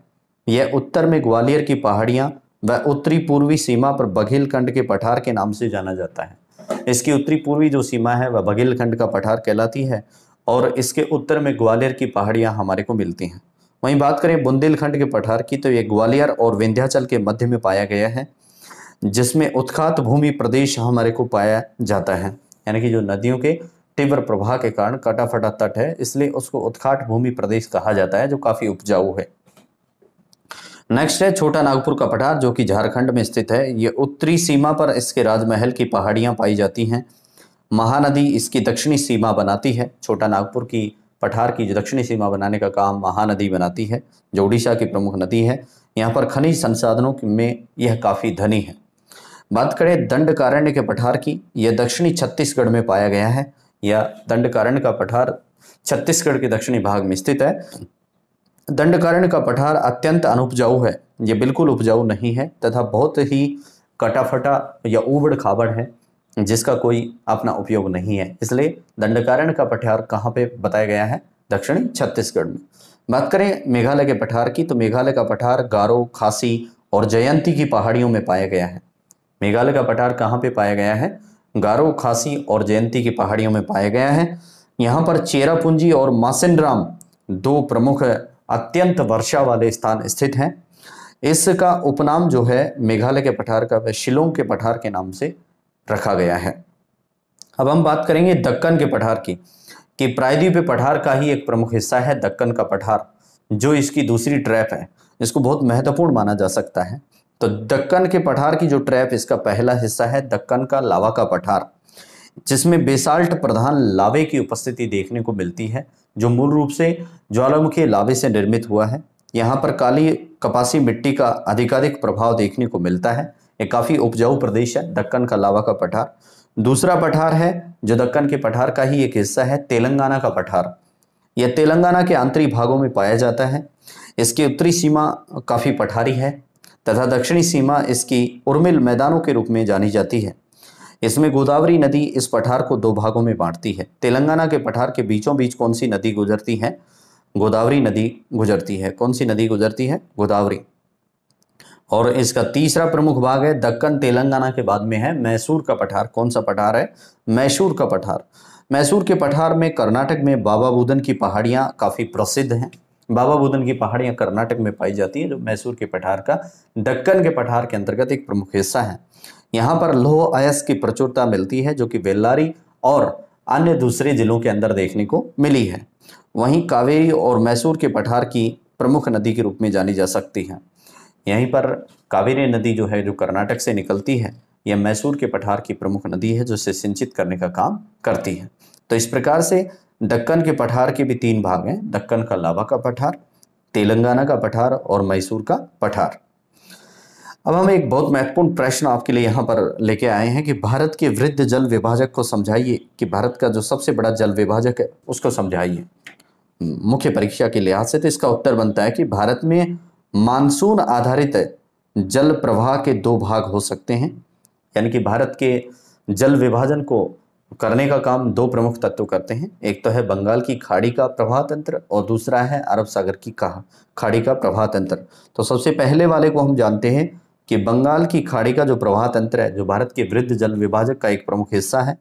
यह उत्तर में ग्वालियर की पहाड़ियाँ व उत्तरी पूर्वी सीमा पर बघेलखंड के पठार के नाम से जाना जाता है। इसकी उत्तरी पूर्वी जो सीमा है वह बघेलखंड का पठार कहलाती है, और इसके उत्तर में ग्वालियर की पहाड़ियाँ हमारे को मिलती हैं। वहीं बात करें बुंदेलखंड के पठार की, तो ये ग्वालियर और विंध्याचल के मध्य में पाया गया है, जिसमें उत्खात भूमि प्रदेश हमारे को पाया जाता है। यानी कि जो नदियों के तीव्र प्रवाह के कारण कटा फटा तट है, इसलिए उसको उत्खाट भूमि प्रदेश कहा जाता है, जो काफी उपजाऊ है। नेक्स्ट है छोटा नागपुर का पठार, जो कि झारखंड में स्थित है। ये उत्तरी सीमा पर इसके राजमहल की पहाड़ियां पाई जाती हैं। महानदी इसकी दक्षिणी सीमा बनाती है। छोटा नागपुर की पठार की जो दक्षिणी सीमा बनाने का काम महानदी बनाती है, जो उड़ीसा की प्रमुख नदी है। यहाँ पर खनिज संसाधनों में यह काफ़ी धनी है। बात करें दंडकारण्य के पठार की, यह दक्षिणी छत्तीसगढ़ में पाया गया है, या दंडकारण्य का पठार छत्तीसगढ़ के दक्षिणी भाग में स्थित है। दंडकारण्य का पठार अत्यंत अनुपजाऊ है, ये बिल्कुल उपजाऊ नहीं है तथा बहुत ही कटाफटा या ऊबड़ खाबड़ है, जिसका कोई अपना उपयोग नहीं है। इसलिए दंडकारण्य का पठार कहाँ पे बताया गया है? दक्षिणी छत्तीसगढ़ में। बात करें मेघालय के पठार की, तो मेघालय का पठार गारो, खासी और जयंती की पहाड़ियों में पाया गया है। मेघालय का पठार कहाँ पे पाया गया है? गारो, खासी और जयंती की पहाड़ियों में पाया गया है। यहाँ पर चेरापूंजी और मासिनराम दो प्रमुख अत्यंत वर्षा वाले स्थान स्थित हैं। इसका उपनाम जो है मेघालय के पठार का, वह शिलोंग के पठार के नाम से रखा गया है। अब हम बात करेंगे दक्कन के पठार की, कि प्रायद्वीपीय पठार का ही एक प्रमुख हिस्सा है दक्कन का पठार, जो इसकी दूसरी ट्रैप है। इसको बहुत महत्वपूर्ण माना जा सकता है। तो दक्कन के पठार की जो ट्रैप, इसका पहला हिस्सा है दक्कन का लावा का पठार, जिसमें बेसाल्ट प्रधान लावे की उपस्थिति देखने को मिलती है, जो मूल रूप से ज्वालामुखी लावे से निर्मित हुआ है। यहाँ पर कपासी मिट्टी का अधिकाधिक प्रभाव देखने को मिलता है। ये काफ़ी उपजाऊ प्रदेश है, दक्कन का लावा का पठार। दूसरा पठार है जो दक्कन के पठार का ही एक हिस्सा है, तेलंगाना का पठार। यह तेलंगाना के आंतरिक भागों में पाया जाता है। इसकी उत्तरी सीमा काफ़ी पठारी है तथा दक्षिणी सीमा इसकी उर्मिल मैदानों के रूप में जानी जाती है। इसमें गोदावरी नदी इस पठार को दो भागों में बांटती है। तेलंगाना के पठार के बीचों बीच कौन सी नदी गुजरती है? गोदावरी नदी गुजरती है। कौन सी नदी गुजरती है? गोदावरी। और इसका तीसरा प्रमुख भाग है दक्कन तेलंगाना के बाद में है मैसूर का पठार। कौन सा पठार है? मैसूर का पठार। मैसूर के पठार में कर्नाटक में बाबा बुदन की पहाड़ियाँ काफ़ी प्रसिद्ध हैं। बाबा बुदन की पहाड़ियाँ कर्नाटक में पाई जाती हैं, जो मैसूर के पठार का दक्कन के पठार के अंतर्गत एक प्रमुख हिस्सा है। यहाँ पर लौह अयस्क की प्रचुरता मिलती है, जो कि बेल्लारी और अन्य दूसरे जिलों के अंदर देखने को मिली है। वहीं कावेरी और मैसूर के पठार की प्रमुख नदी के रूप में जानी जा सकती है। यहीं पर कावेरी नदी जो है, जो कर्नाटक से निकलती है, यह मैसूर के पठार की प्रमुख नदी है, जो इसे सिंचित करने का काम करती है। तो इस प्रकार से दक्कन के पठार के भी तीन भाग हैं, दक्कन का लावा का पठार, तेलंगाना का पठार और मैसूर का पठार। अब हम एक बहुत महत्वपूर्ण प्रश्न आपके लिए यहाँ पर लेके आए हैं कि भारत के वृहद जल विभाजक को समझाइए, कि भारत का जो सबसे बड़ा जल विभाजक है उसको समझाइए मुख्य परीक्षा के लिहाज से। तो इसका उत्तर बनता है कि भारत में मानसून आधारित जल प्रवाह के दो भाग हो सकते हैं। यानी कि भारत के जल विभाजन को करने का काम दो प्रमुख तत्व करते हैं। एक तो है बंगाल की खाड़ी का प्रवाह तंत्र और दूसरा है अरब सागर की खाड़ी का प्रवाह तंत्र। तो सबसे पहले वाले को हम जानते हैं कि बंगाल की खाड़ी का जो प्रवाह तंत्र है, जो भारत के वृहद जल विभाजक का एक प्रमुख हिस्सा है,